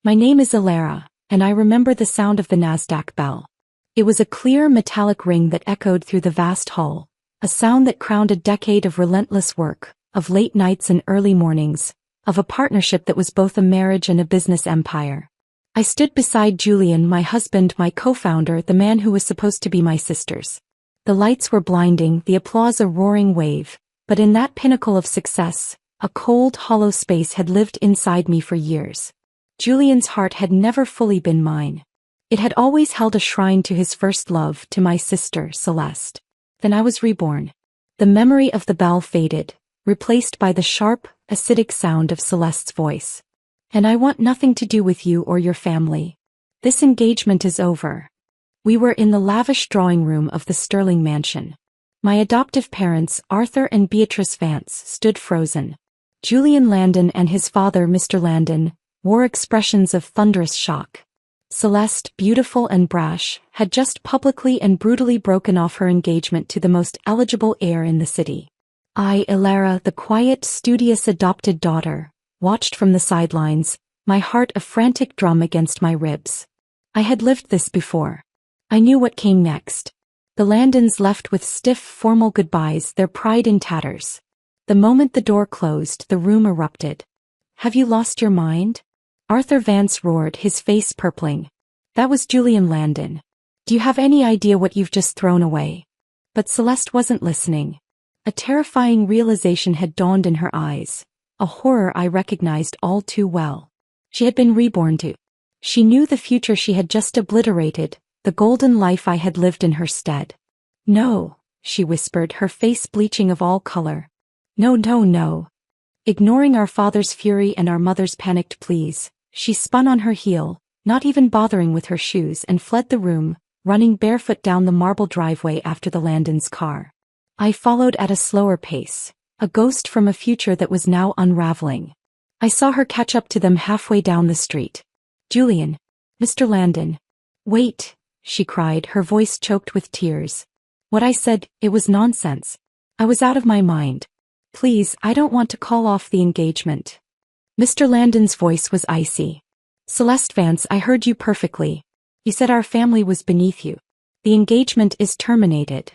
My name is Alara, and I remember the sound of the Nasdaq bell. It was a clear metallic ring that echoed through the vast hall, a sound that crowned a decade of relentless work, of late nights and early mornings, of a partnership that was both a marriage and a business empire. I stood beside Julian, my husband, my co-founder, the man who was supposed to be my sisters. The lights were blinding, the applause a roaring wave, but in that pinnacle of success, a cold, hollow space had lived inside me for years. Julian's heart had never fully been mine. It had always held a shrine to his first love, to my sister, Celeste. Then I was reborn. The memory of the bell faded, replaced by the sharp, acidic sound of Celeste's voice. And I want nothing to do with you or your family. This engagement is over. We were in the lavish drawing room of the Sterling mansion. My adoptive parents, Arthur and Beatrice Vance, stood frozen. Julian Landon and his father, Mr. Landon, wore expressions of thunderous shock. Celeste, beautiful and brash, had just publicly and brutally broken off her engagement to the most eligible heir in the city. I, Alara, the quiet, studious adopted daughter, watched from the sidelines, my heart a frantic drum against my ribs. I had lived this before. I knew what came next. The Landons left with stiff, formal goodbyes, their pride in tatters. The moment the door closed, the room erupted. "Have you lost your mind?" Arthur Vance roared, his face purpling. That was Julian Landon. "Do you have any idea what you've just thrown away?" But Celeste wasn't listening. A terrifying realization had dawned in her eyes, a horror I recognized all too well. She had been reborn too. She knew the future she had just obliterated, the golden life I had lived in her stead. "No," she whispered, her face bleaching of all color. "No, no, no." Ignoring our father's fury and our mother's panicked pleas, she spun on her heel, not even bothering with her shoes, and fled the room, running barefoot down the marble driveway after the Landons' car. I followed at a slower pace, a ghost from a future that was now unraveling. I saw her catch up to them halfway down the street. "Julian, Mr. Landon." "Wait," she cried, her voice choked with tears. "What I said, it was nonsense. I was out of my mind. Please, I don't want to call off the engagement." Mr. Landon's voice was icy. "Celeste Vance, I heard you perfectly. You said our family was beneath you. The engagement is terminated."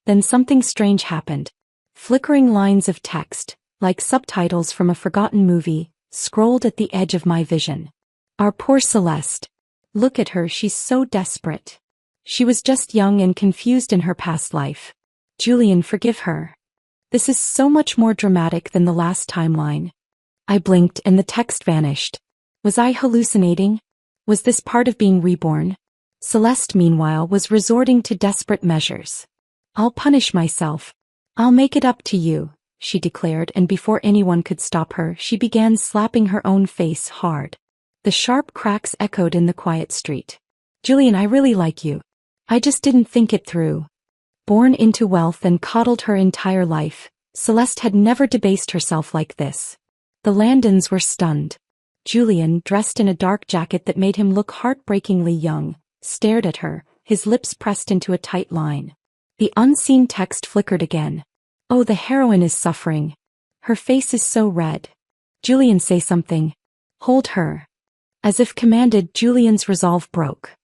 Then something strange happened. Flickering lines of text, like subtitles from a forgotten movie, scrolled at the edge of my vision. "Our poor Celeste. Look at her, she's so desperate. She was just young and confused in her past life. Julian, forgive her. This is so much more dramatic than the last timeline." I blinked and the text vanished. Was I hallucinating? Was this part of being reborn? Celeste, meanwhile, was resorting to desperate measures. "I'll punish myself. I'll make it up to you," she declared, and before anyone could stop her, she began slapping her own face hard. The sharp cracks echoed in the quiet street. "Julian, I really like you. I just didn't think it through." Born into wealth and coddled her entire life, Celeste had never debased herself like this. The Landons were stunned. Julian, dressed in a dark jacket that made him look heartbreakingly young, stared at her, his lips pressed into a tight line. The unseen text flickered again. "Oh, the heroine is suffering. Her face is so red. Julian, say something. Hold her." As if commanded, Julian's resolve broke.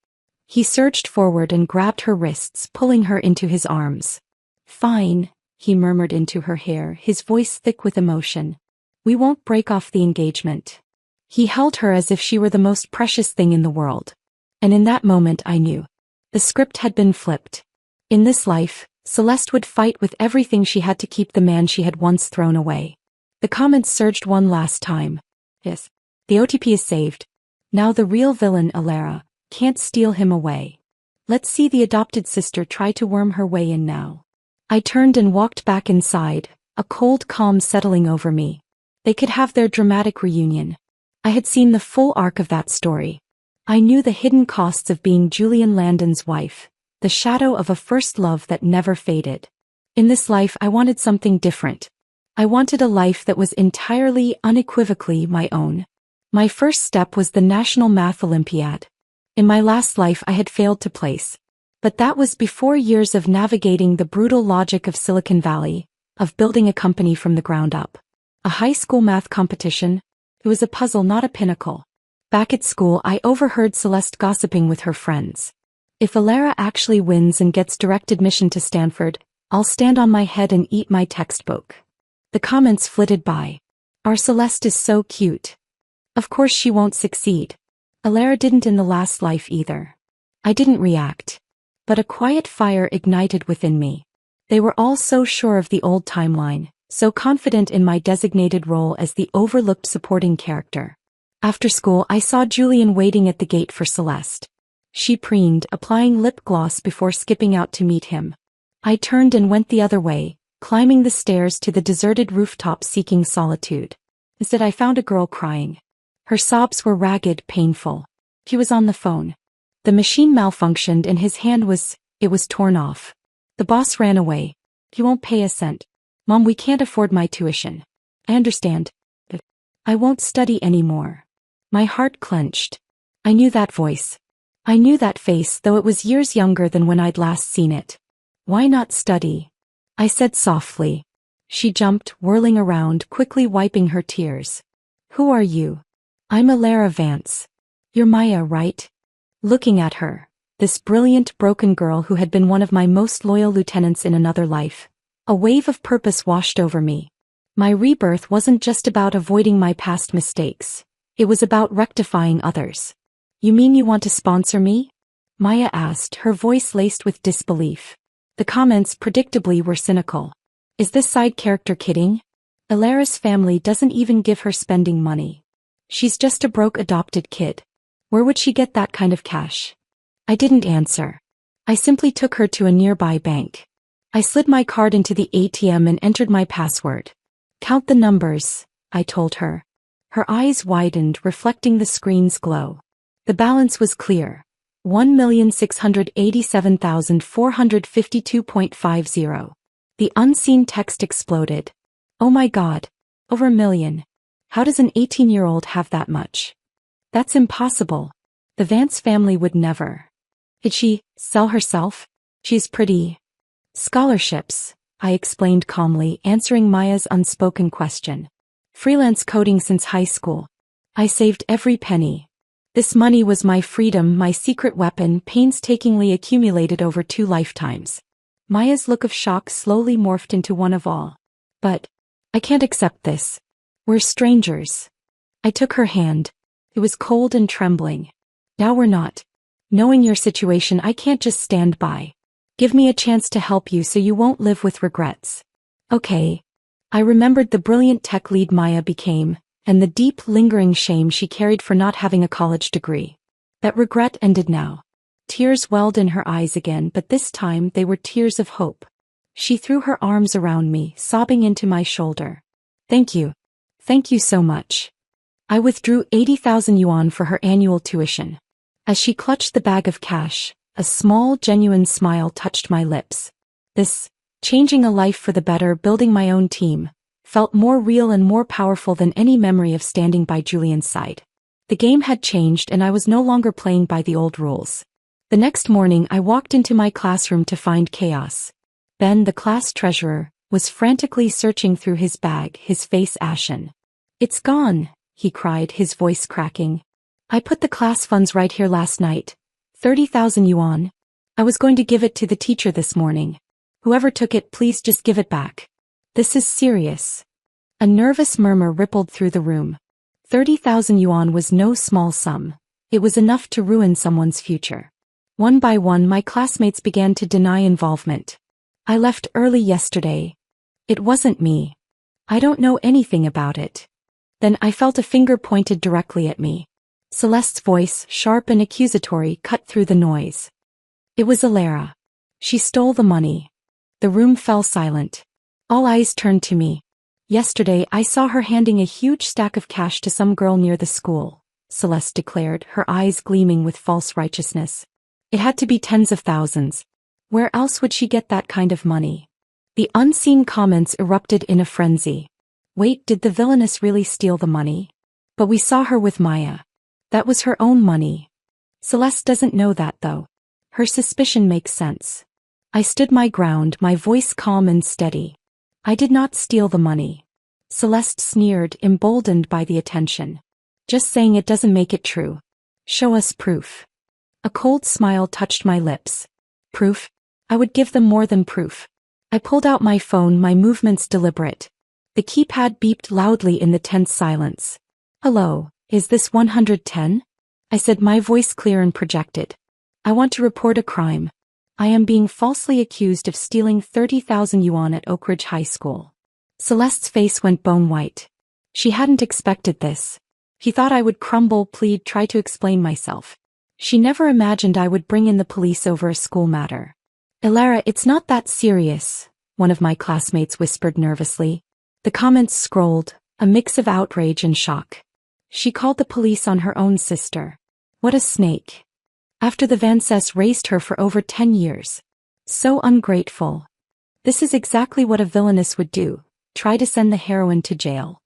He surged forward and grabbed her wrists, pulling her into his arms. "Fine," he murmured into her hair, his voice thick with emotion. "We won't break off the engagement." He held her as if she were the most precious thing in the world. And in that moment I knew. The script had been flipped. In this life, Celeste would fight with everything she had to keep the man she had once thrown away. The comments surged one last time. "Yes, the OTP is saved. Now the real villain, Alara, can't steal him away. Let's see the adopted sister try to worm her way in now." I turned and walked back inside, a cold calm settling over me. They could have their dramatic reunion. I had seen the full arc of that story. I knew the hidden costs of being Julian Landon's wife, the shadow of a first love that never faded. In this life I wanted something different. I wanted a life that was entirely, unequivocally my own. My first step was the National Math Olympiad. In my last life I had failed to place. But that was before years of navigating the brutal logic of Silicon Valley, of building a company from the ground up. A high school math competition? It was a puzzle, not a pinnacle. Back at school, I overheard Celeste gossiping with her friends. If Alara actually wins and gets direct admission to Stanford, I'll stand on my head and eat my textbook. The comments flitted by. Our Celeste is so cute. Of course she won't succeed. Alara didn't in the last life either. I didn't react. But a quiet fire ignited within me. They were all so sure of the old timeline, so confident in my designated role as the overlooked supporting character. After school, I saw Julian waiting at the gate for Celeste. She preened, applying lip gloss before skipping out to meet him. I turned and went the other way, climbing the stairs to the deserted rooftop seeking solitude. Instead, I found a girl crying. Her sobs were ragged, painful. He was on the phone. The machine malfunctioned and his hand was torn off. The boss ran away. He won't pay a cent. Mom, we can't afford my tuition. I understand. But I won't study anymore. My heart clenched. I knew that voice. I knew that face, though it was years younger than when I'd last seen it. Why not study? I said softly. She jumped, whirling around, quickly wiping her tears. Who are you? I'm Alara Vance. You're Maya, right? Looking at her, this brilliant, broken girl who had been one of my most loyal lieutenants in another life, a wave of purpose washed over me. My rebirth wasn't just about avoiding my past mistakes. It was about rectifying others. You mean you want to sponsor me? Maya asked, her voice laced with disbelief. The comments predictably were cynical. Is this side character kidding? Alara's family doesn't even give her spending money. She's just a broke adopted kid. Where would she get that kind of cash? I didn't answer. I simply took her to a nearby bank. I slid my card into the ATM and entered my password. Count the numbers, I told her. Her eyes widened, reflecting the screen's glow. The balance was clear. 1,687,452.50. The unseen text exploded. Oh my God. Over a million. How does an 18-year-old have that much? That's impossible. The Vance family would never. Did she sell herself? She's pretty. Scholarships, I explained calmly, answering Maya's unspoken question. Freelance coding since high school. I saved every penny. This money was my freedom, my secret weapon, painstakingly accumulated over 2 lifetimes. Maya's look of shock slowly morphed into one of awe. But I can't accept this. We're strangers. I took her hand. It was cold and trembling. Now we're not. Knowing your situation, I can't just stand by. Give me a chance to help you so you won't live with regrets. Okay. I remembered the brilliant tech lead Maya became, and the deep, lingering shame she carried for not having a college degree. That regret ended now. Tears welled in her eyes again, but this time they were tears of hope. She threw her arms around me, sobbing into my shoulder. Thank you. Thank you so much. I withdrew 80,000 yuan for her annual tuition. As she clutched the bag of cash, a small, genuine smile touched my lips. This, changing a life for the better, building my own team, felt more real and more powerful than any memory of standing by Julian's side. The game had changed and I was no longer playing by the old rules. The next morning I walked into my classroom to find chaos. Ben, the class treasurer, was frantically searching through his bag, his face ashen. It's gone, he cried, his voice cracking. I put the class funds right here last night. 30,000 yuan. I was going to give it to the teacher this morning. Whoever took it, please just give it back. This is serious. A nervous murmur rippled through the room. 30,000 yuan was no small sum. It was enough to ruin someone's future. One by one, my classmates began to deny involvement. I left early yesterday. It wasn't me. I don't know anything about it. Then I felt a finger pointed directly at me. Celeste's voice, sharp and accusatory, cut through the noise. It was Alara. She stole the money. The room fell silent. All eyes turned to me. Yesterday I saw her handing a huge stack of cash to some girl near the school, Celeste declared, her eyes gleaming with false righteousness. It had to be tens of thousands. Where else would she get that kind of money? The unseen comments erupted in a frenzy. Wait, did the villainess really steal the money? But we saw her with Maya. That was her own money. Celeste doesn't know that though. Her suspicion makes sense. I stood my ground, my voice calm and steady. I did not steal the money. Celeste sneered, emboldened by the attention. Just saying it doesn't make it true. Show us proof. A cold smile touched my lips. Proof? I would give them more than proof. I pulled out my phone, my movements deliberate. The keypad beeped loudly in the tense silence. Hello, is this 110? I said, my voice clear and projected. I want to report a crime. I am being falsely accused of stealing 30,000 yuan at Oak Ridge High School. Celeste's face went bone white. She hadn't expected this. He thought I would crumble, plead, try to explain myself. She never imagined I would bring in the police over a school matter. Ilara, it's not that serious, one of my classmates whispered nervously. The comments scrolled, a mix of outrage and shock. She called the police on her own sister. What a snake. After the Fiancé raised her for over 10 years. So ungrateful. This is exactly what a villainess would do, try to send the heroine to jail.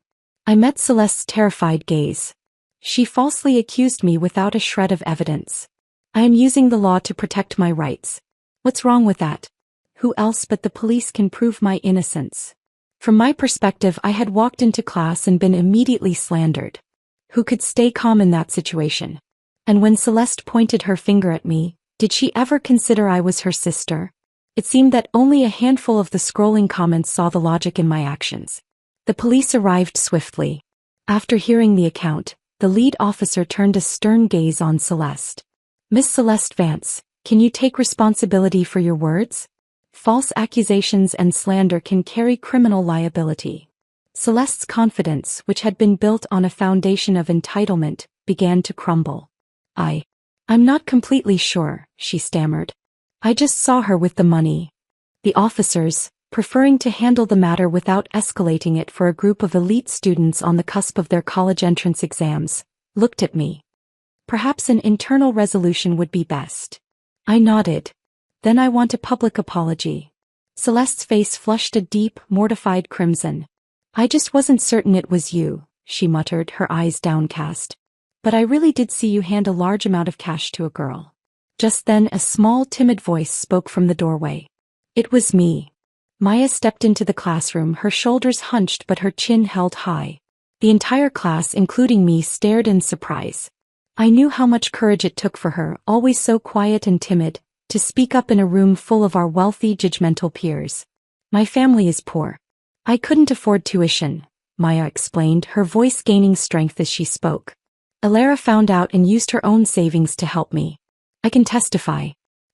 I met Celeste's terrified gaze. She falsely accused me without a shred of evidence. I am using the law to protect my rights. What's wrong with that? Who else but the police can prove my innocence? From my perspective, I had walked into class and been immediately slandered. Who could stay calm in that situation? And when Celeste pointed her finger at me, did she ever consider I was her sister? It seemed that only a handful of the scrolling comments saw the logic in my actions. The police arrived swiftly. After hearing the account, the lead officer turned a stern gaze on Celeste. Miss Celeste Vance, can you take responsibility for your words? False accusations and slander can carry criminal liability. Celeste's confidence, which had been built on a foundation of entitlement, began to crumble. I'm not completely sure, she stammered. I just saw her with the money. The officers, preferring to handle the matter without escalating it for a group of elite students on the cusp of their college entrance exams, looked at me. Perhaps an internal resolution would be best. I nodded. Then I want a public apology. Celeste's face flushed a deep, mortified crimson. I just wasn't certain it was you, she muttered, her eyes downcast. But I really did see you hand a large amount of cash to a girl. Just then a small, timid voice spoke from the doorway. It was me. Maya stepped into the classroom, her shoulders hunched but her chin held high. The entire class, including me, stared in surprise. I knew how much courage it took for her, always so quiet and timid, to speak up in a room full of our wealthy, judgmental peers. My family is poor. I couldn't afford tuition, Maya explained, her voice gaining strength as she spoke. Ilara found out and used her own savings to help me. I can testify.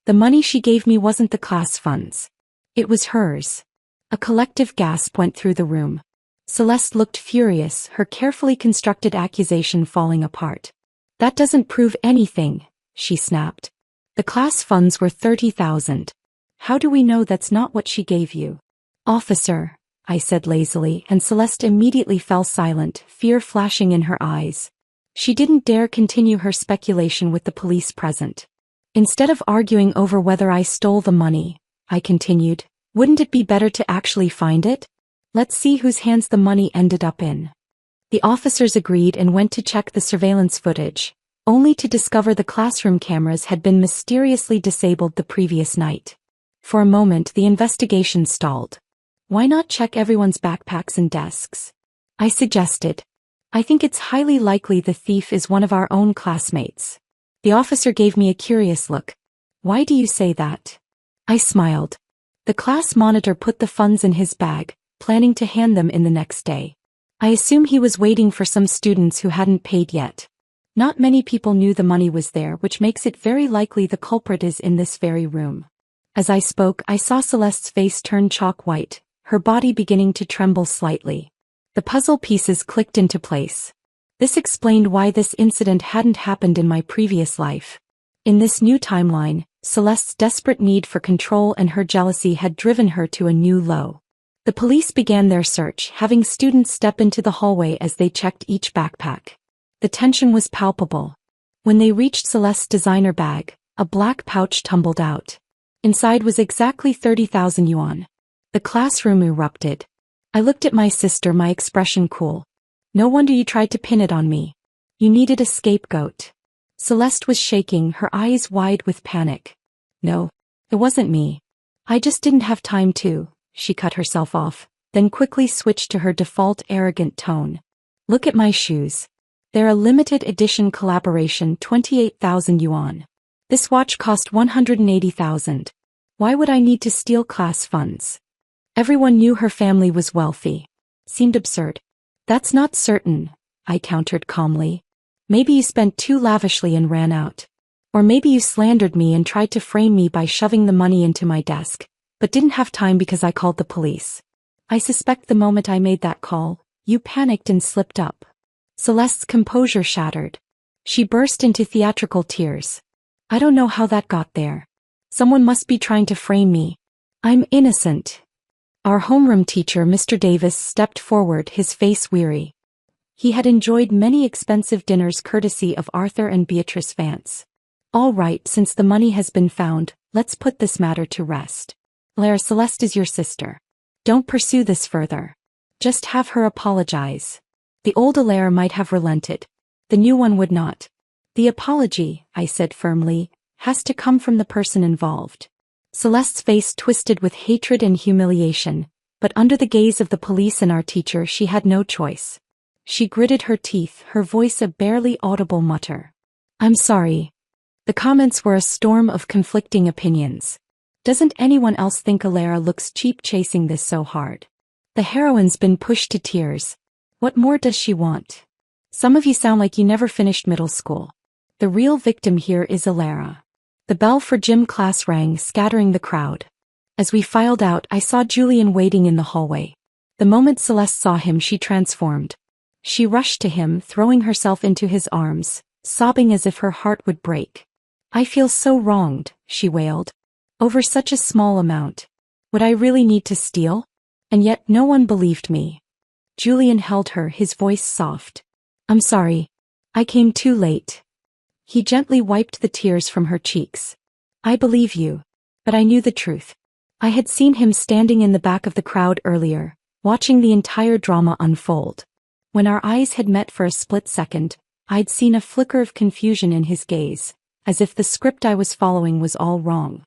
The money she gave me wasn't the class funds. It was hers. A collective gasp went through the room. Celeste looked furious, her carefully constructed accusation falling apart. That doesn't prove anything, she snapped. The class funds were 30,000. How do we know that's not what she gave you? Officer, I said lazily, and Celeste immediately fell silent, fear flashing in her eyes. She didn't dare continue her speculation with the police present. Instead of arguing over whether I stole the money, I continued, wouldn't it be better to actually find it? Let's see whose hands the money ended up in. The officers agreed and went to check the surveillance footage, only to discover the classroom cameras had been mysteriously disabled the previous night. For a moment the investigation stalled. Why not check everyone's backpacks and desks? I suggested. I think it's highly likely the thief is one of our own classmates. The officer gave me a curious look. Why do you say that? I smiled. The class monitor put the funds in his bag, planning to hand them in the next day. I assume he was waiting for some students who hadn't paid yet. Not many people knew the money was there, which makes it very likely the culprit is in this very room. As I spoke, I saw Celeste's face turn chalk white, her body beginning to tremble slightly. The puzzle pieces clicked into place. This explained why this incident hadn't happened in my previous life. In this new timeline, Celeste's desperate need for control and her jealousy had driven her to a new low. The police began their search, having students step into the hallway as they checked each backpack. The tension was palpable. When they reached Celeste's designer bag, a black pouch tumbled out. Inside was exactly 30,000 yuan. The classroom erupted. I looked at my sister, my expression cool. No wonder you tried to pin it on me. You needed a scapegoat. Celeste was shaking, her eyes wide with panic. No, it wasn't me. I just didn't have time to, she cut herself off, then quickly switched to her default arrogant tone. Look at my shoes. They're a limited edition collaboration, 28,000 yuan. This watch cost 180,000. Why would I need to steal class funds? Everyone knew her family was wealthy. Seemed absurd. That's not certain, I countered calmly. Maybe you spent too lavishly and ran out. Or maybe you slandered me and tried to frame me by shoving the money into my desk, but didn't have time because I called the police. I suspect the moment I made that call, you panicked and slipped up. Celeste's composure shattered. She burst into theatrical tears. I don't know how that got there. Someone must be trying to frame me. I'm innocent. Our homeroom teacher, Mr. Davis, stepped forward, his face weary. He had enjoyed many expensive dinners courtesy of Arthur and Beatrice Vance. All right, since the money has been found, let's put this matter to rest. Lara, Celeste is your sister. Don't pursue this further. Just have her apologize. The old Alara might have relented. The new one would not. The apology, I said firmly, has to come from the person involved. Celeste's face twisted with hatred and humiliation, but under the gaze of the police and our teacher she had no choice. She gritted her teeth, her voice a barely audible mutter. I'm sorry. The comments were a storm of conflicting opinions. Doesn't anyone else think Alara looks cheap chasing this so hard? The heroine's been pushed to tears. What more does she want? Some of you sound like you never finished middle school. The real victim here is Alara. The bell for gym class rang, scattering the crowd. As we filed out, I saw Julian waiting in the hallway. The moment Celeste saw him, she transformed. She rushed to him, throwing herself into his arms, sobbing as if her heart would break. I feel so wronged, she wailed. Over such a small amount. Would I really need to steal? And yet no one believed me. Julian held her, his voice soft. I'm sorry. I came too late. He gently wiped the tears from her cheeks. I believe you. But I knew the truth. I had seen him standing in the back of the crowd earlier, watching the entire drama unfold. When our eyes had met for a split second, I'd seen a flicker of confusion in his gaze, as if the script I was following was all wrong.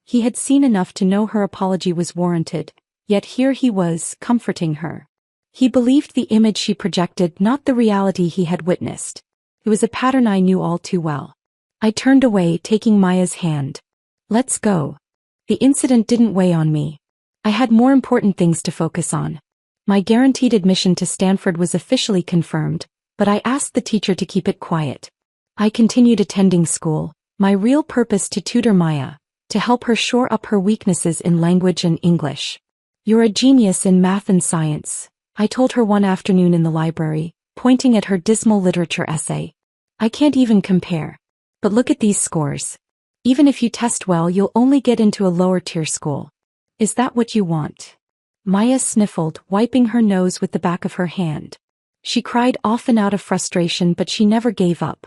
He had seen enough to know her apology was warranted, yet here he was, comforting her. He believed the image she projected, not the reality he had witnessed. It was a pattern I knew all too well. I turned away, taking Maya's hand. Let's go. The incident didn't weigh on me. I had more important things to focus on. My guaranteed admission to Stanford was officially confirmed, but I asked the teacher to keep it quiet. I continued attending school, my real purpose to tutor Maya, to help her shore up her weaknesses in language and English. You're a genius in math and science, I told her one afternoon in the library, pointing at her dismal literature essay. I can't even compare. But look at these scores. Even if you test well, you'll only get into a lower-tier school. Is that what you want? Maya sniffled, wiping her nose with the back of her hand. She cried often out of frustration, but she never gave up.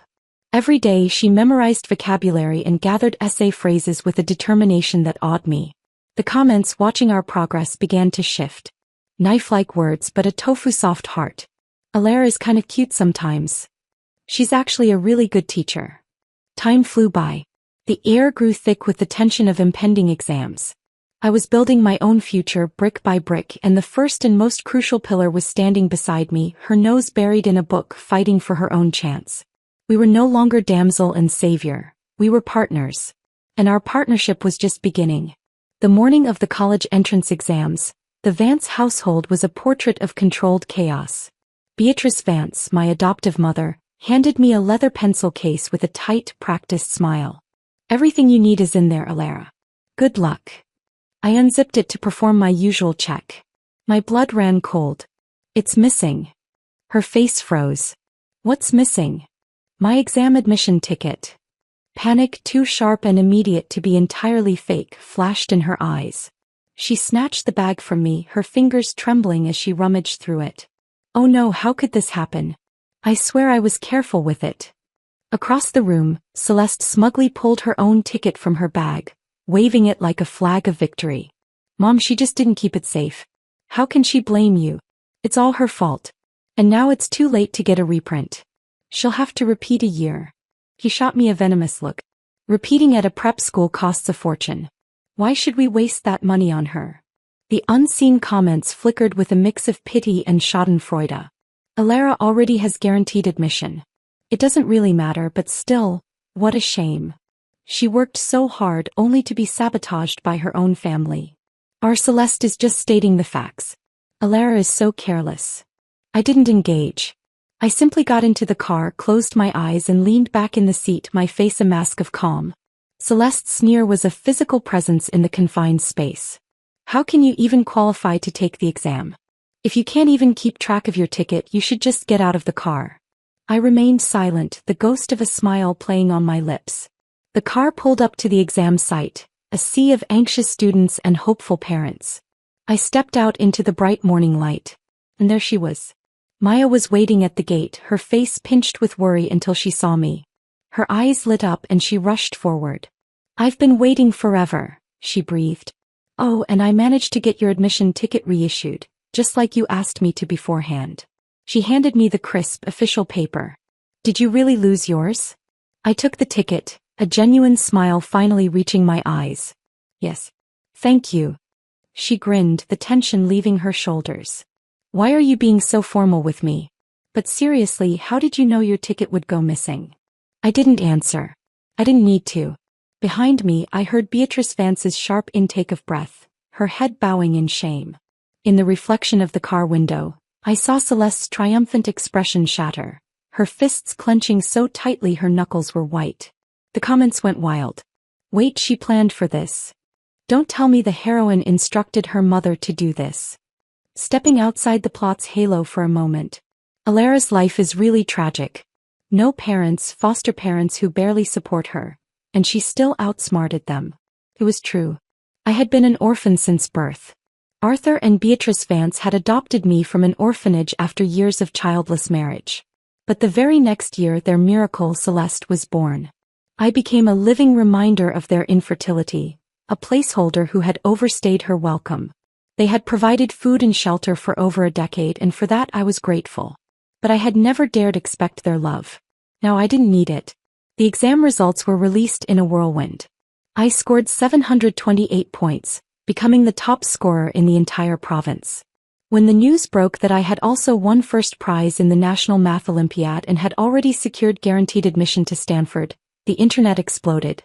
Every day she memorized vocabulary and gathered essay phrases with a determination that awed me. The comments watching our progress began to shift. Knife-like words, but a tofu-soft heart. Alara is kind of cute sometimes. She's actually a really good teacher. Time flew by. The air grew thick with the tension of impending exams. I was building my own future brick by brick, and the first and most crucial pillar was standing beside me, her nose buried in a book, fighting for her own chance. We were no longer damsel and savior. We were partners. And our partnership was just beginning. The morning of the college entrance exams, the Vance household was a portrait of controlled chaos. Beatrice Vance, my adoptive mother, handed me a leather pencil case with a tight, practiced smile. Everything you need is in there, Alara. Good luck. I unzipped it to perform my usual check. My blood ran cold. It's missing. Her face froze. What's missing? My exam admission ticket. Panic, too sharp and immediate to be entirely fake, flashed in her eyes. She snatched the bag from me, her fingers trembling as she rummaged through it. Oh no, how could this happen? I swear I was careful with it. Across the room, Celeste smugly pulled her own ticket from her bag, waving it like a flag of victory. Mom, she just didn't keep it safe. How can she blame you? It's all her fault. And now it's too late to get a reprint. She'll have to repeat a year. He shot me a venomous look. Repeating at a prep school costs a fortune. Why should we waste that money on her? The unseen comments flickered with a mix of pity and schadenfreude. Alara already has guaranteed admission. It doesn't really matter, but still, what a shame. She worked so hard only to be sabotaged by her own family. Our Celeste is just stating the facts. Alara is so careless. I didn't engage. I simply got into the car, closed my eyes and leaned back in the seat, my face a mask of calm. Celeste's sneer was a physical presence in the confined space. How can you even qualify to take the exam? If you can't even keep track of your ticket, you should just get out of the car. I remained silent, the ghost of a smile playing on my lips. The car pulled up to the exam site, a sea of anxious students and hopeful parents. I stepped out into the bright morning light. And there she was. Maya was waiting at the gate, her face pinched with worry until she saw me. Her eyes lit up and she rushed forward. "I've been waiting forever," she breathed. "Oh, and I managed to get your admission ticket reissued, just like you asked me to beforehand." She handed me the crisp, official paper. "Did you really lose yours?" I took the ticket, a genuine smile finally reaching my eyes. "Yes. Thank you." She grinned, the tension leaving her shoulders. "Why are you being so formal with me? But seriously, how did you know your ticket would go missing?" I didn't answer. I didn't need to. Behind me, I heard Beatrice Vance's sharp intake of breath, her head bowing in shame. In the reflection of the car window, I saw Celeste's triumphant expression shatter, her fists clenching so tightly her knuckles were white. The comments went wild. "Wait, she planned for this. Don't tell me the heroine instructed her mother to do this." Stepping outside the plot's halo for a moment. Alara's life is really tragic. No parents, foster parents who barely support her. And she still outsmarted them. It was true. I had been an orphan since birth. Arthur and Beatrice Vance had adopted me from an orphanage after years of childless marriage. But the very next year their miracle Celeste was born. I became a living reminder of their infertility, a placeholder who had overstayed her welcome. They had provided food and shelter for over a decade, and for that I was grateful. But I had never dared expect their love. Now I didn't need it. The exam results were released in a whirlwind. I scored 728 points, becoming the top scorer in the entire province. When the news broke that I had also won first prize in the National Math Olympiad and had already secured guaranteed admission to Stanford, the internet exploded.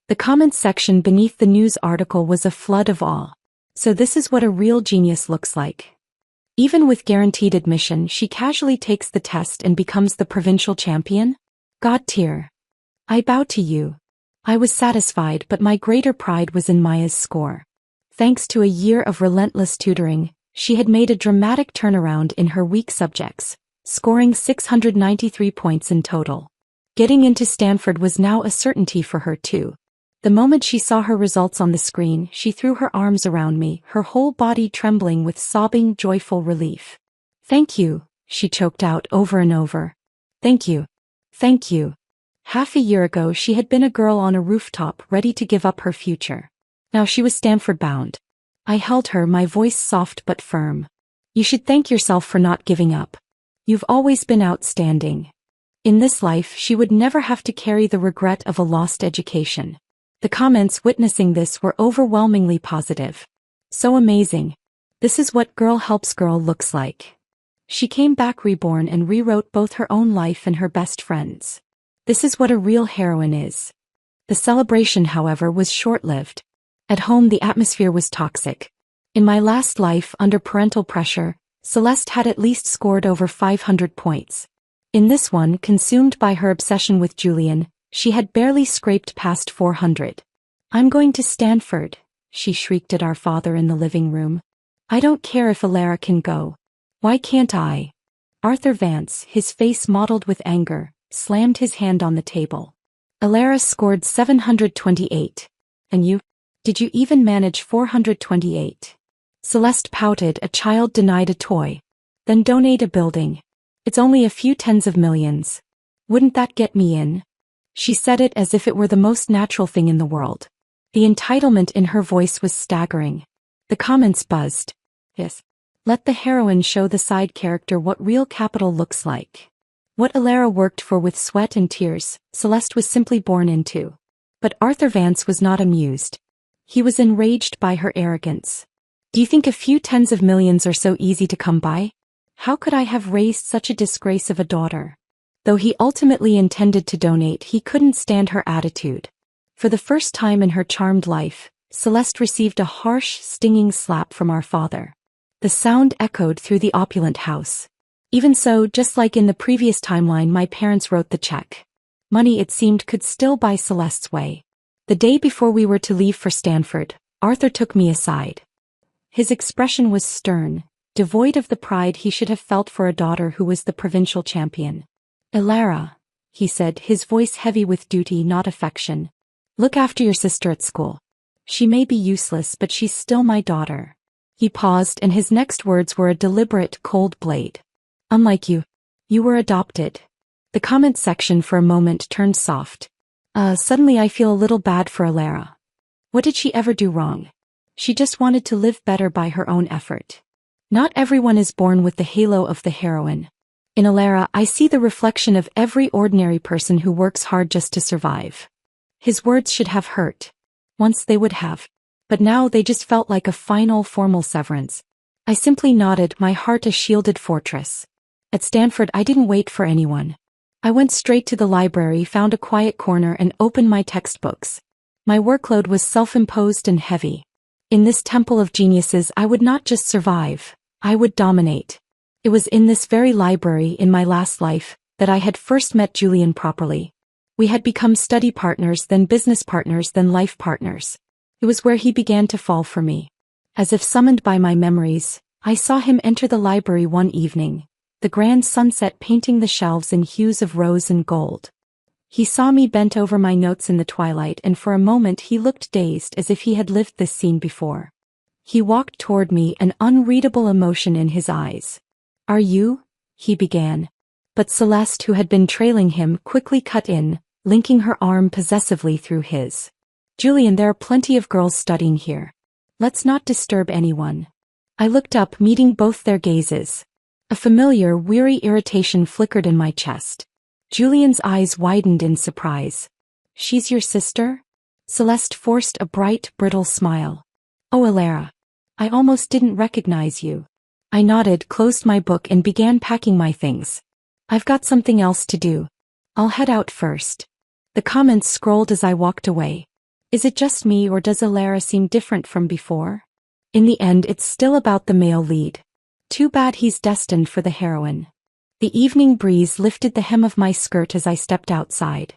The comments section beneath the news article was a flood of awe. So this is what a real genius looks like. Even with guaranteed admission, she casually takes the test and becomes the provincial champion? God tier. I bow to you. I was satisfied, but my greater pride was in Maya's score. Thanks to a year of relentless tutoring, she had made a dramatic turnaround in her weak subjects, scoring 693 points in total. Getting into Stanford was now a certainty for her too. The moment she saw her results on the screen, she threw her arms around me, her whole body trembling with sobbing, joyful relief. "Thank you," she choked out over and over. "Thank you. Thank you." Half a year ago she had been a girl on a rooftop ready to give up her future. Now she was Stanford-bound. I held her, my voice soft but firm. "You should thank yourself for not giving up. You've always been outstanding." In this life she would never have to carry the regret of a lost education. The comments witnessing this were overwhelmingly positive. "So amazing. This is what girl helps girl looks like." She came back reborn and rewrote both her own life and her best friend's. This is what a real heroine is. The celebration, however, was short-lived. At home the atmosphere was toxic. In my last life, under parental pressure, Celeste had at least scored over 500 points. In this one, consumed by her obsession with Julian, she had barely scraped past 400. "I'm going to Stanford," she shrieked at our father in the living room. "I don't care if Alara can go. Why can't I?" Arthur Vance, his face mottled with anger, slammed his hand on the table. "Alara scored 728. And you? Did you even manage 428? Celeste pouted, "A child denied a toy. Then donate a building. It's only a few tens of millions. Wouldn't that get me in?" She said it as if it were the most natural thing in the world. The entitlement in her voice was staggering. The comments buzzed. "Yes. Let the heroine show the side character what real capital looks like." What Alara worked for with sweat and tears, Celeste was simply born into. But Arthur Vance was not amused. He was enraged by her arrogance. "Do you think a few tens of millions are so easy to come by? How could I have raised such a disgrace of a daughter? Though he ultimately intended to donate, he couldn't stand her attitude. For the first time in her charmed life, Celeste received a harsh, stinging slap from our father. The sound echoed through the opulent house. Even so, just like in the previous timeline, my parents wrote the check. Money, it seemed, could still buy Celeste's way. The day before we were to leave for Stanford, Arthur took me aside. His expression was stern, devoid of the pride he should have felt for a daughter who was the provincial champion. "Elara," he said, his voice heavy with duty, not affection. "Look after your sister at school. She may be useless, but she's still my daughter." He paused, and his next words were a deliberate, cold blade. "Unlike you. You were adopted." The comment section for a moment turned soft. Suddenly I feel a little bad for Elara. What did she ever do wrong? She just wanted to live better by her own effort. Not everyone is born with the halo of the heroine. In Elara, I see the reflection of every ordinary person who works hard just to survive. His words should have hurt. Once they would have. But now they just felt like a final, formal severance. I simply nodded, my heart a shielded fortress. At Stanford, I didn't wait for anyone. I went straight to the library, found a quiet corner, and opened my textbooks. My workload was self-imposed and heavy. In this temple of geniuses, I would not just survive, I would dominate. It was in this very library, in my last life, that I had first met Julian properly. We had become study partners, then business partners, then life partners. It was where he began to fall for me. As if summoned by my memories, I saw him enter the library one evening, the grand sunset painting the shelves in hues of rose and gold. He saw me bent over my notes in the twilight, and for a moment he looked dazed, as if he had lived this scene before. He walked toward me, an unreadable emotion in his eyes. "Are you?" he began. But Celeste, who had been trailing him, quickly cut in, linking her arm possessively through his. "Julian, there are plenty of girls studying here. Let's not disturb anyone." I looked up, meeting both their gazes. A familiar, weary irritation flickered in my chest. Julian's eyes widened in surprise. "She's your sister?" Celeste forced a bright, brittle smile. "Oh, Elara. I almost didn't recognize you." I nodded, closed my book, and began packing my things. "I've got something else to do. I'll head out first." The comments scrolled as I walked away. Is it just me, or does Elara seem different from before? In the end, it's still about the male lead. Too bad he's destined for the heroine. The evening breeze lifted the hem of my skirt as I stepped outside.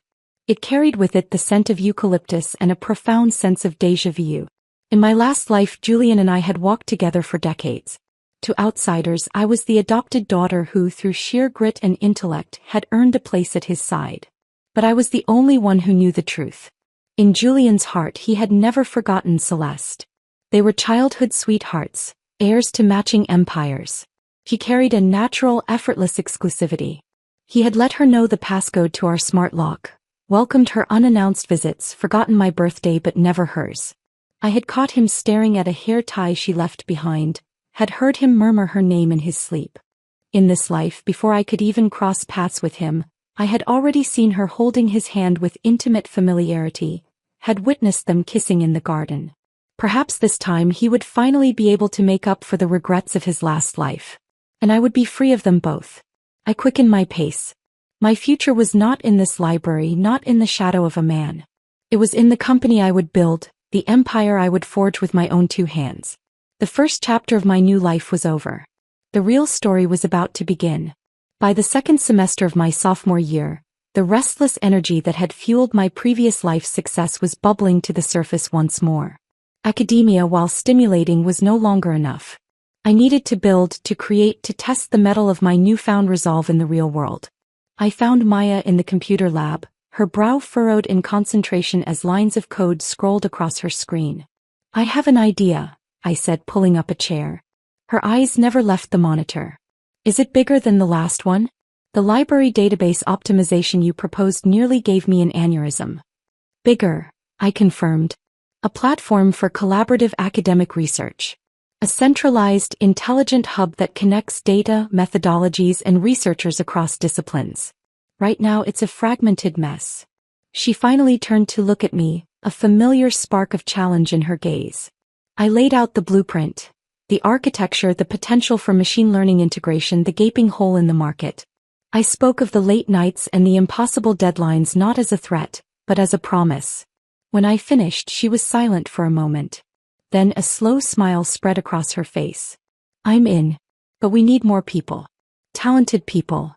It carried with it the scent of eucalyptus and a profound sense of déjà vu. In my last life, Julian and I had walked together for decades. To outsiders, I was the adopted daughter who, through sheer grit and intellect, had earned a place at his side. But I was the only one who knew the truth. In Julian's heart, he had never forgotten Celeste. They were childhood sweethearts, heirs to matching empires. He carried a natural, effortless exclusivity. He had let her know the passcode to our smart lock, welcomed her unannounced visits, forgotten my birthday but never hers. I had caught him staring at a hair tie she left behind, had heard him murmur her name in his sleep. In this life, before I could even cross paths with him, I had already seen her holding his hand with intimate familiarity, had witnessed them kissing in the garden. Perhaps this time he would finally be able to make up for the regrets of his last life. And I would be free of them both. I quickened my pace. My future was not in this library, not in the shadow of a man. It was in the company I would build, the empire I would forge with my own two hands. The first chapter of my new life was over. The real story was about to begin. By the second semester of my sophomore year, the restless energy that had fueled my previous life's success was bubbling to the surface once more. Academia, while stimulating, was no longer enough. I needed to build, to create, to test the mettle of my newfound resolve in the real world. I found Maya in the computer lab, her brow furrowed in concentration as lines of code scrolled across her screen. "I have an idea," I said, pulling up a chair. Her eyes never left the monitor. "Is it bigger than the last one? The library database optimization you proposed nearly gave me an aneurysm." "Bigger," I confirmed. "A platform for collaborative academic research. A centralized, intelligent hub that connects data, methodologies, and researchers across disciplines. Right now it's a fragmented mess." She finally turned to look at me, a familiar spark of challenge in her gaze. I laid out the blueprint. The architecture, the potential for machine learning integration, the gaping hole in the market. I spoke of the late nights and the impossible deadlines not as a threat, but as a promise. When I finished, she was silent for a moment. Then a slow smile spread across her face. I'm in. But we need more people. Talented people.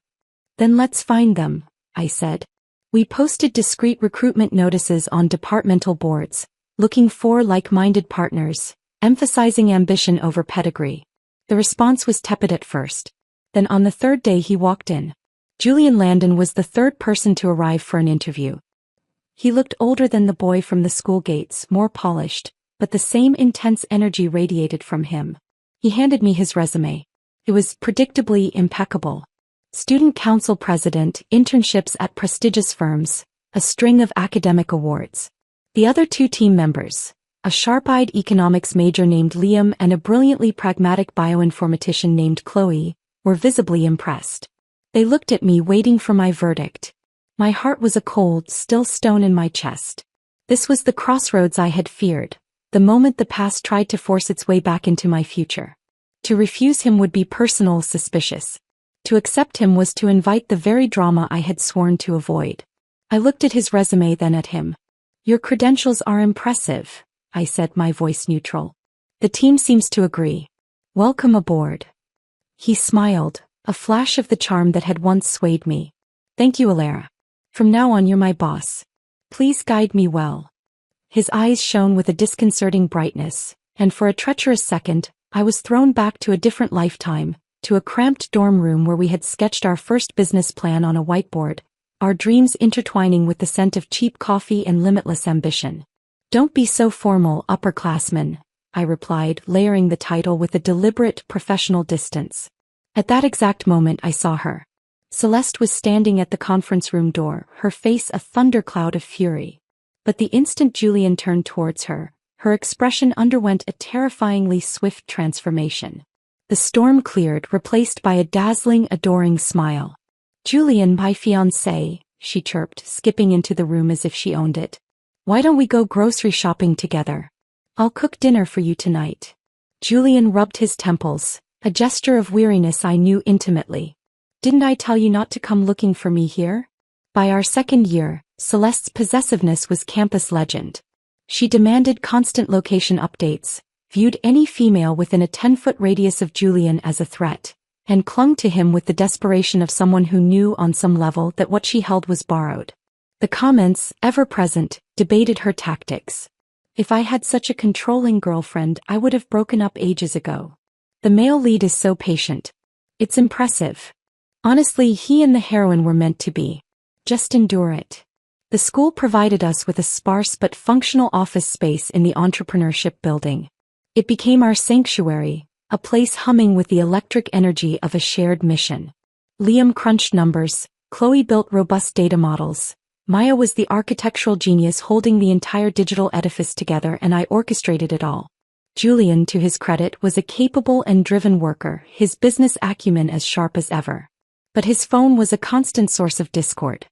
Then let's find them, I said. We posted discreet recruitment notices on departmental boards, looking for like-minded partners, emphasizing ambition over pedigree. The response was tepid at first. Then on the third day he walked in. Julian Landon was the third person to arrive for an interview. He looked older than the boy from the school gates, more polished, but the same intense energy radiated from him. He handed me his resume. It was predictably impeccable. Student council president, internships at prestigious firms, a string of academic awards. The other two team members, a sharp-eyed economics major named Liam and a brilliantly pragmatic bioinformatician named Chloe, were visibly impressed. They looked at me waiting for my verdict. My heart was a cold, still stone in my chest. This was the crossroads I had feared, the moment the past tried to force its way back into my future. To refuse him would be personal suspicious. To accept him was to invite the very drama I had sworn to avoid. I looked at his resume, then at him. Your credentials are impressive, I said, my voice neutral. The team seems to agree. Welcome aboard. He smiled, a flash of the charm that had once swayed me. Thank you, Alara. From now on you're my boss. Please guide me well. His eyes shone with a disconcerting brightness, and for a treacherous second, I was thrown back to a different lifetime, to a cramped dorm room where we had sketched our first business plan on a whiteboard, our dreams intertwining with the scent of cheap coffee and limitless ambition. Don't be so formal, upperclassman, I replied, layering the title with a deliberate, professional distance. At that exact moment I saw her. Celeste was standing at the conference room door, her face a thundercloud of fury. But the instant Julian turned towards her, her expression underwent a terrifyingly swift transformation. The storm cleared, replaced by a dazzling, adoring smile. Julian, my fiancé, she chirped, skipping into the room as if she owned it. Why don't we go grocery shopping together? I'll cook dinner for you tonight. Julian rubbed his temples, a gesture of weariness I knew intimately. Didn't I tell you not to come looking for me here? By our second year, Celeste's possessiveness was campus legend. She demanded constant location updates, viewed any female within a 10-foot radius of Julian as a threat, and clung to him with the desperation of someone who knew on some level that what she held was borrowed. The comments, ever present, debated her tactics. If I had such a controlling girlfriend, I would have broken up ages ago. The male lead is so patient. It's impressive. Honestly, he and the heroine were meant to be. Just endure it. The school provided us with a sparse but functional office space in the entrepreneurship building. It became our sanctuary, a place humming with the electric energy of a shared mission. Liam crunched numbers, Chloe built robust data models, Maya was the architectural genius holding the entire digital edifice together, and I orchestrated it all. Julian, to his credit, was a capable and driven worker, his business acumen as sharp as ever. But his phone was a constant source of discord.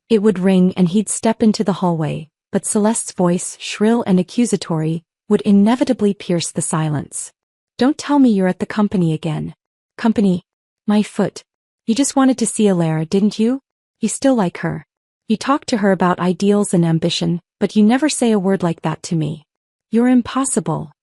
It would ring and he'd step into the hallway, but Celeste's voice, shrill and accusatory, would inevitably pierce the silence. Don't tell me you're at the company again. Company? My foot. You just wanted to see Alara, didn't you? You still like her. You talk to her about ideals and ambition, but you never say a word like that to me. You're impossible.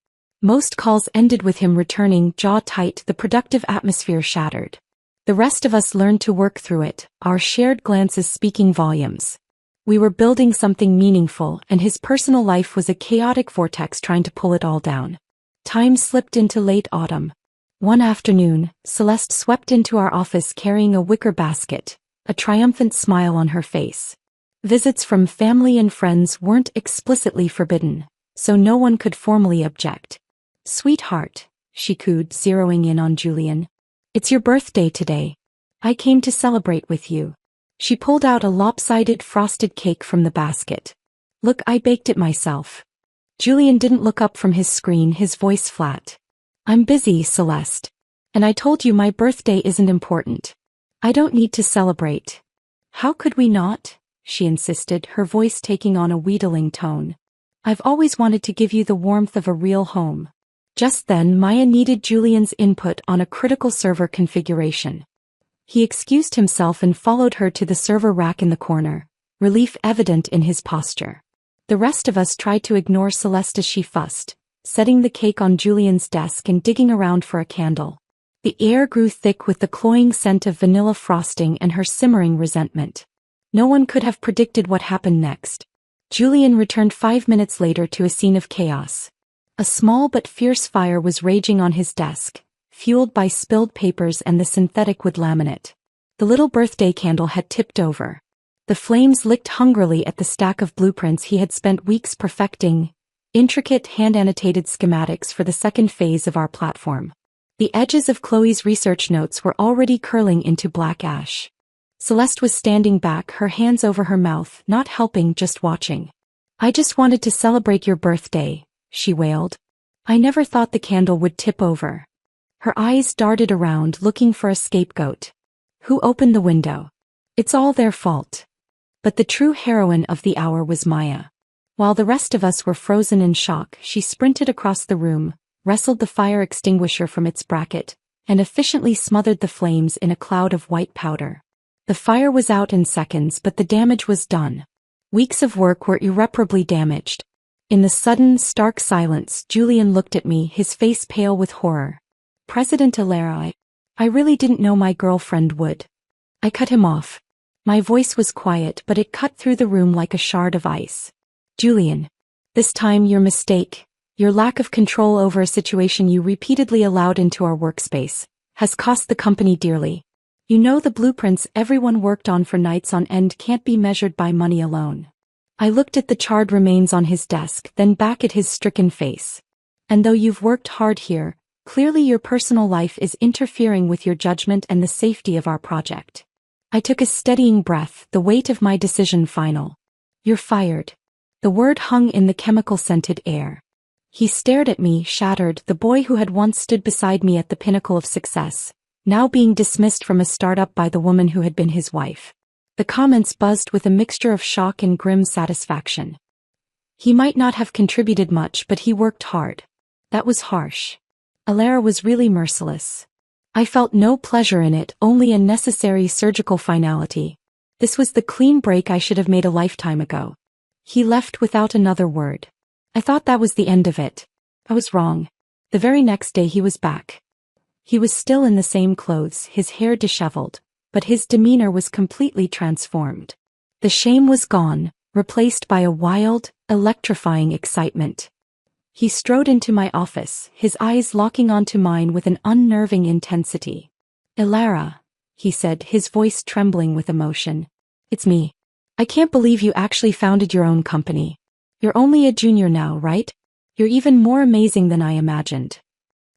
Most calls ended with him returning, jaw tight, the productive atmosphere shattered. The rest of us learned to work through it, our shared glances speaking volumes. We were building something meaningful, and his personal life was a chaotic vortex trying to pull it all down. Time slipped into late autumn. One afternoon, Celeste swept into our office carrying a wicker basket, a triumphant smile on her face. Visits from family and friends weren't explicitly forbidden, so no one could formally object. Sweetheart, she cooed, zeroing in on Julian. It's your birthday today. I came to celebrate with you. She pulled out a lopsided frosted cake from the basket. Look, I baked it myself. Julian didn't look up from his screen, his voice flat. I'm busy, Celeste. And I told you my birthday isn't important. I don't need to celebrate. How could we not? She insisted, her voice taking on a wheedling tone. I've always wanted to give you the warmth of a real home. Just then Maya needed Julian's input on a critical server configuration. He excused himself and followed her to the server rack in the corner, relief evident in his posture. The rest of us tried to ignore Celeste as she fussed, setting the cake on Julian's desk and digging around for a candle. The air grew thick with the cloying scent of vanilla frosting and her simmering resentment. No one could have predicted what happened next. Julian returned 5 minutes later to a scene of chaos. A small but fierce fire was raging on his desk, fueled by spilled papers and the synthetic wood laminate. The little birthday candle had tipped over. The flames licked hungrily at the stack of blueprints he had spent weeks perfecting, intricate hand-annotated schematics for the second phase of our platform. The edges of Chloe's research notes were already curling into black ash. Celeste was standing back, her hands over her mouth, not helping, just watching. "I just wanted to celebrate your birthday," she wailed. "I never thought the candle would tip over." Her eyes darted around, looking for a scapegoat. Who opened the window? It's all their fault. But the true heroine of the hour was Maya. While the rest of us were frozen in shock, she sprinted across the room, wrestled the fire extinguisher from its bracket, and efficiently smothered the flames in a cloud of white powder. The fire was out in seconds, but the damage was done. Weeks of work were irreparably damaged. In the sudden, stark silence, Julian looked at me, his face pale with horror. "President Alara, I really didn't know my girlfriend would." I cut him off. My voice was quiet, but it cut through the room like a shard of ice. "Julian, this time your mistake, your lack of control over a situation you repeatedly allowed into our workspace, has cost the company dearly. You know the blueprints everyone worked on for nights on end can't be measured by money alone." I looked at the charred remains on his desk, then back at his stricken face. "And though you've worked hard here, clearly your personal life is interfering with your judgment and the safety of our project." I took a steadying breath, the weight of my decision final. "You're fired." The word hung in the chemical-scented air. He stared at me, shattered, the boy who had once stood beside me at the pinnacle of success, now being dismissed from a startup by the woman who had been his wife. The comments buzzed with a mixture of shock and grim satisfaction. He might not have contributed much, but he worked hard. That was harsh. Alara was really merciless. I felt no pleasure in it, only a necessary surgical finality. This was the clean break I should have made a lifetime ago. He left without another word. I thought that was the end of it. I was wrong. The very next day he was back. He was still in the same clothes, his hair disheveled, but his demeanor was completely transformed. The shame was gone, replaced by a wild, electrifying excitement. He strode into my office, his eyes locking onto mine with an unnerving intensity. "Alara," he said, his voice trembling with emotion. "It's me. I can't believe you actually founded your own company. You're only a junior now, right? You're even more amazing than I imagined."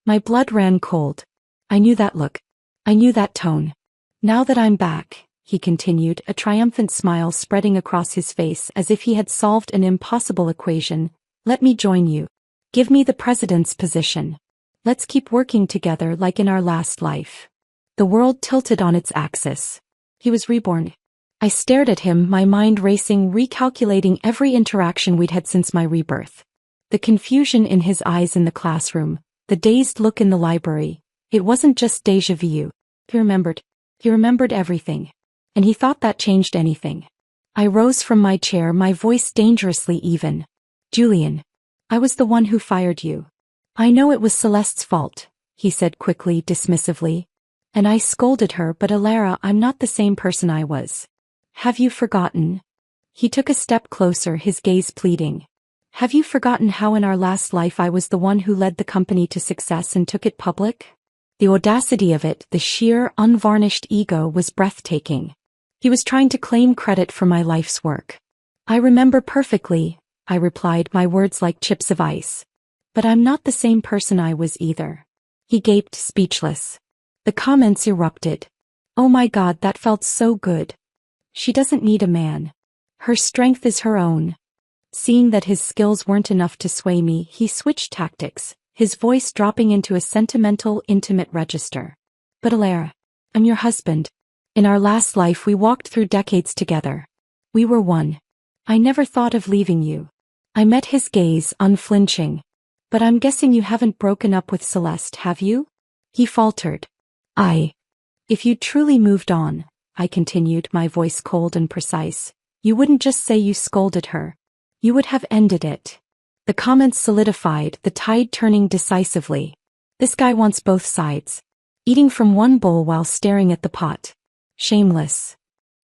My blood ran cold. I knew that look. I knew that tone. "Now that I'm back," he continued, a triumphant smile spreading across his face as if he had solved an impossible equation, "let me join you. Give me the president's position. Let's keep working together like in our last life." The world tilted on its axis. He was reborn. I stared at him, my mind racing, recalculating every interaction we'd had since my rebirth. The confusion in his eyes in the classroom, the dazed look in the library. It wasn't just déjà vu. He remembered. He remembered everything. And he thought that changed anything. I rose from my chair, my voice dangerously even. "Julian, I was the one who fired you. I know it was Celeste's fault," he said quickly, dismissively. "And I scolded her, but Alara, I'm not the same person I was. Have you forgotten?" He took a step closer, his gaze pleading. "Have you forgotten how in our last life I was the one who led the company to success and took it public?" The audacity of it, the sheer, unvarnished ego was breathtaking. He was trying to claim credit for my life's work. "I remember perfectly," I replied, my words like chips of ice. "But I'm not the same person I was either." He gaped, speechless. The comments erupted. "Oh my God, that felt so good. She doesn't need a man. Her strength is her own." Seeing that his skills weren't enough to sway me, he switched tactics, his voice dropping into a sentimental, intimate register. "But Alara, I'm your husband. In our last life we walked through decades together. We were one. I never thought of leaving you." I met his gaze, unflinching. But I'm guessing you haven't broken up with Celeste, have you? He faltered. If you truly moved on, I continued, my voice cold and precise, you wouldn't just say you scolded her. You would have ended it. The comments solidified, the tide turning decisively. This guy wants both sides. Eating from one bowl while staring at the pot. Shameless.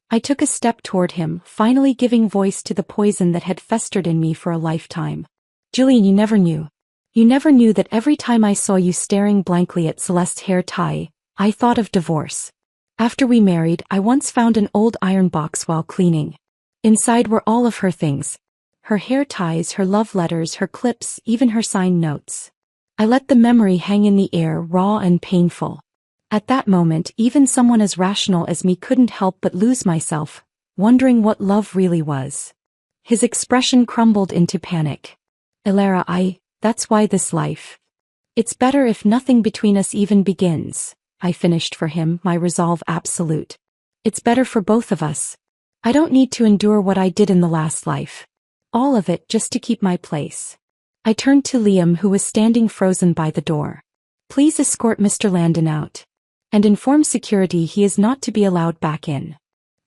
I took a step toward him, finally giving voice to the poison that had festered in me for a lifetime. Julian, you never knew. You never knew that every time I saw you staring blankly at Celeste's hair tie, I thought of divorce. After we married, I once found an old iron box while cleaning. Inside were all of her things. Her hair ties, her love letters, her clips, even her signed notes. I let the memory hang in the air, raw and painful. At that moment, even someone as rational as me couldn't help but lose myself, wondering what love really was. His expression crumbled into panic. Elara, that's why this life. It's better if nothing between us even begins, I finished for him, my resolve absolute. It's better for both of us. I don't need to endure what I did in the last life. All of it just to keep my place. I turned to Liam, who was standing frozen by the door. Please escort Mr. Landon out. And inform security he is not to be allowed back in.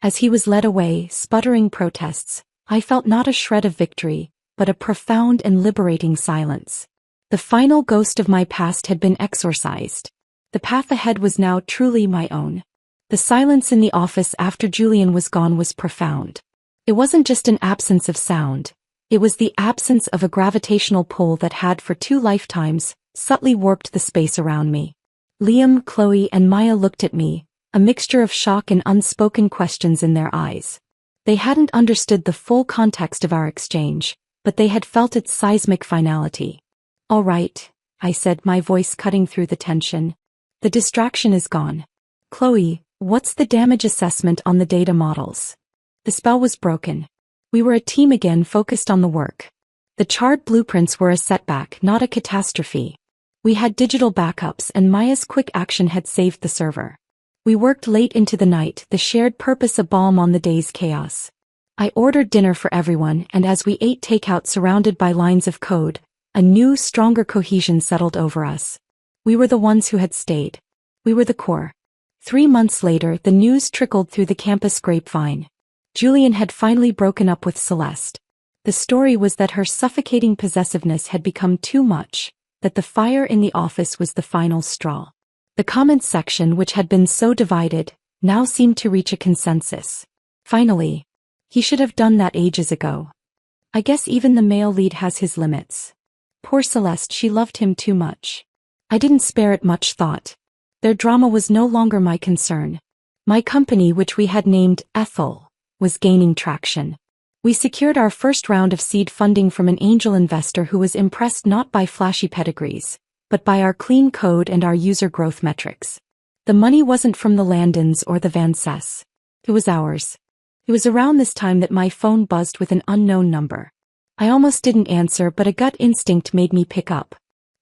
As he was led away, sputtering protests, I felt not a shred of victory, but a profound and liberating silence. The final ghost of my past had been exorcised. The path ahead was now truly my own. The silence in the office after Julian was gone was profound. It wasn't just an absence of sound. It was the absence of a gravitational pull that had for 2 lifetimes subtly warped the space around me. Liam, Chloe, and Maya looked at me, a mixture of shock and unspoken questions in their eyes. They hadn't understood the full context of our exchange, but they had felt its seismic finality. All right, I said, my voice cutting through the tension. The distraction is gone. Chloe, what's the damage assessment on the data models? The spell was broken. We were a team again, focused on the work. The charred blueprints were a setback, not a catastrophe. We had digital backups, and Maya's quick action had saved the server. We worked late into the night, the shared purpose a balm on the day's chaos. I ordered dinner for everyone, and as we ate takeout surrounded by lines of code, a new, stronger cohesion settled over us. We were the ones who had stayed. We were the core. 3 months later, the news trickled through the campus grapevine. Julian had finally broken up with Celeste. The story was that her suffocating possessiveness had become too much, that the fire in the office was the final straw. The comments section, which had been so divided, now seemed to reach a consensus. Finally. He should have done that ages ago. I guess even the male lead has his limits. Poor Celeste, she loved him too much. I didn't spare it much thought. Their drama was no longer my concern. My company, which we had named Ethel, was gaining traction. We secured our first round of seed funding from an angel investor who was impressed not by flashy pedigrees, but by our clean code and our user growth metrics. The money wasn't from the Landons or the Fiancés. It was ours. It was around this time that my phone buzzed with an unknown number. I almost didn't answer, but a gut instinct made me pick up.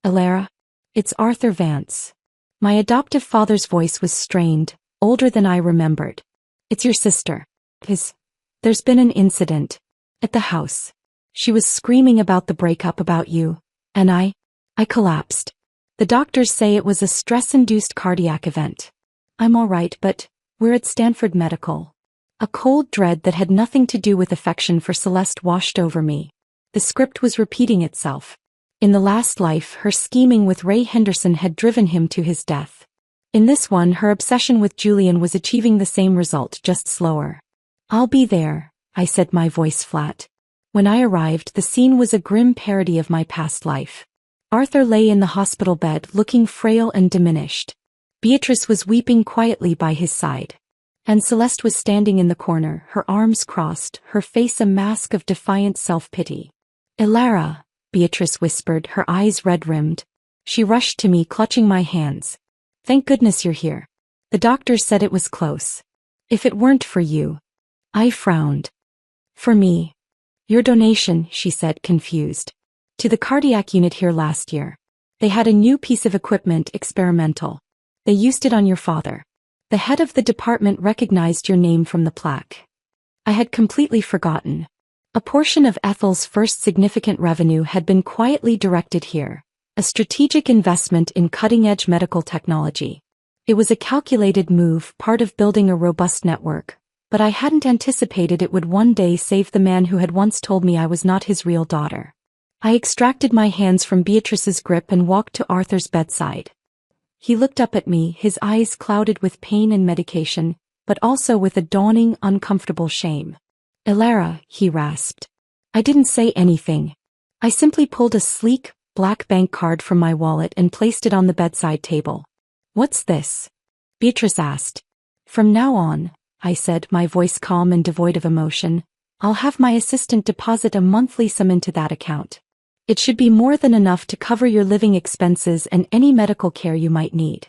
Elara? It's Arthur Vance. My adoptive father's voice was strained, older than I remembered. It's your sister. There's been an incident. At the house. She was screaming about the breakup, about you. And I collapsed. The doctors say it was a stress-induced cardiac event. I'm all right, but we're at Stanford Medical. A cold dread that had nothing to do with affection for Celeste washed over me. The script was repeating itself. In the last life, her scheming with Ray Henderson had driven him to his death. In this one, her obsession with Julian was achieving the same result, just slower. I'll be there, I said, my voice flat. When I arrived, the scene was a grim parody of my past life. Arthur lay in the hospital bed, looking frail and diminished. Beatrice was weeping quietly by his side. And Celeste was standing in the corner, her arms crossed, her face a mask of defiant self-pity. Elara, Beatrice whispered, her eyes red-rimmed. She rushed to me, clutching my hands. Thank goodness you're here. The doctor said it was close. If it weren't for you. I frowned. For me. Your donation, she said, confused. To the cardiac unit here last year. They had a new piece of equipment, experimental. They used it on your father. The head of the department recognized your name from the plaque. I had completely forgotten. A portion of Ethel's first significant revenue had been quietly directed here, a strategic investment in cutting-edge medical technology. It was a calculated move, part of building a robust network, but I hadn't anticipated it would one day save the man who had once told me I was not his real daughter. I extracted my hands from Beatrice's grip and walked to Arthur's bedside. He looked up at me, his eyes clouded with pain and medication, but also with a dawning, uncomfortable shame. "Elara," he rasped. I didn't say anything. I simply pulled a sleek, black bank card from my wallet and placed it on the bedside table. "What's this?" Beatrice asked. "From now on," I said, my voice calm and devoid of emotion, "I'll have my assistant deposit a monthly sum into that account. It should be more than enough to cover your living expenses and any medical care you might need."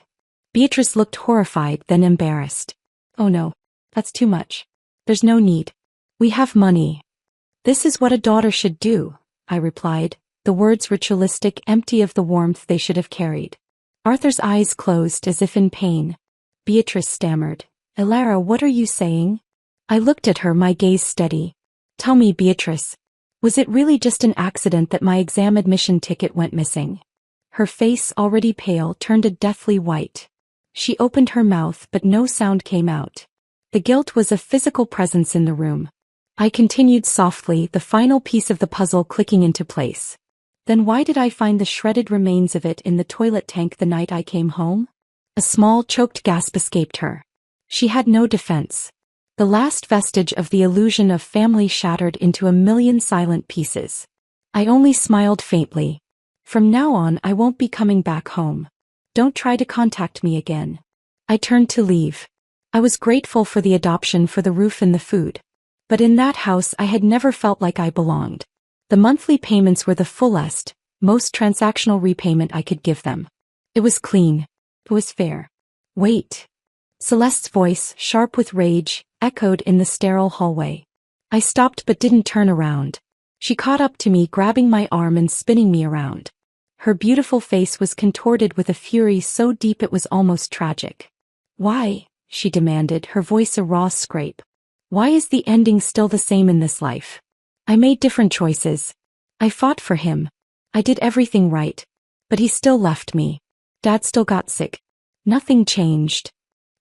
Beatrice looked horrified, then embarrassed. "Oh no, that's too much. There's no need. We have money." "This is what a daughter should do," I replied, the words ritualistic, empty of the warmth they should have carried. Arthur's eyes closed as if in pain. Beatrice stammered, "Elara, what are you saying?" I looked at her, my gaze steady. "Tell me, Beatrice. Was it really just an accident that my exam admission ticket went missing?" Her face, already pale, turned a deathly white. She opened her mouth, but no sound came out. The guilt was a physical presence in the room. I continued softly, the final piece of the puzzle clicking into place. "Then why did I find the shredded remains of it in the toilet tank the night I came home?" A small, choked gasp escaped her. She had no defense. The last vestige of the illusion of family shattered into a million silent pieces. I only smiled faintly. "From now on, I won't be coming back home. Don't try to contact me again." I turned to leave. I was grateful for the adoption, for the roof and the food. But in that house I had never felt like I belonged. The monthly payments were the fullest, most transactional repayment I could give them. It was clean. It was fair. "Wait." Celeste's voice, sharp with rage, echoed in the sterile hallway. I stopped but didn't turn around. She caught up to me, grabbing my arm and spinning me around. Her beautiful face was contorted with a fury so deep it was almost tragic. "Why?" she demanded, her voice a raw scrape. "Why is the ending still the same in this life? I made different choices. I fought for him. I did everything right. But he still left me. Dad still got sick. Nothing changed."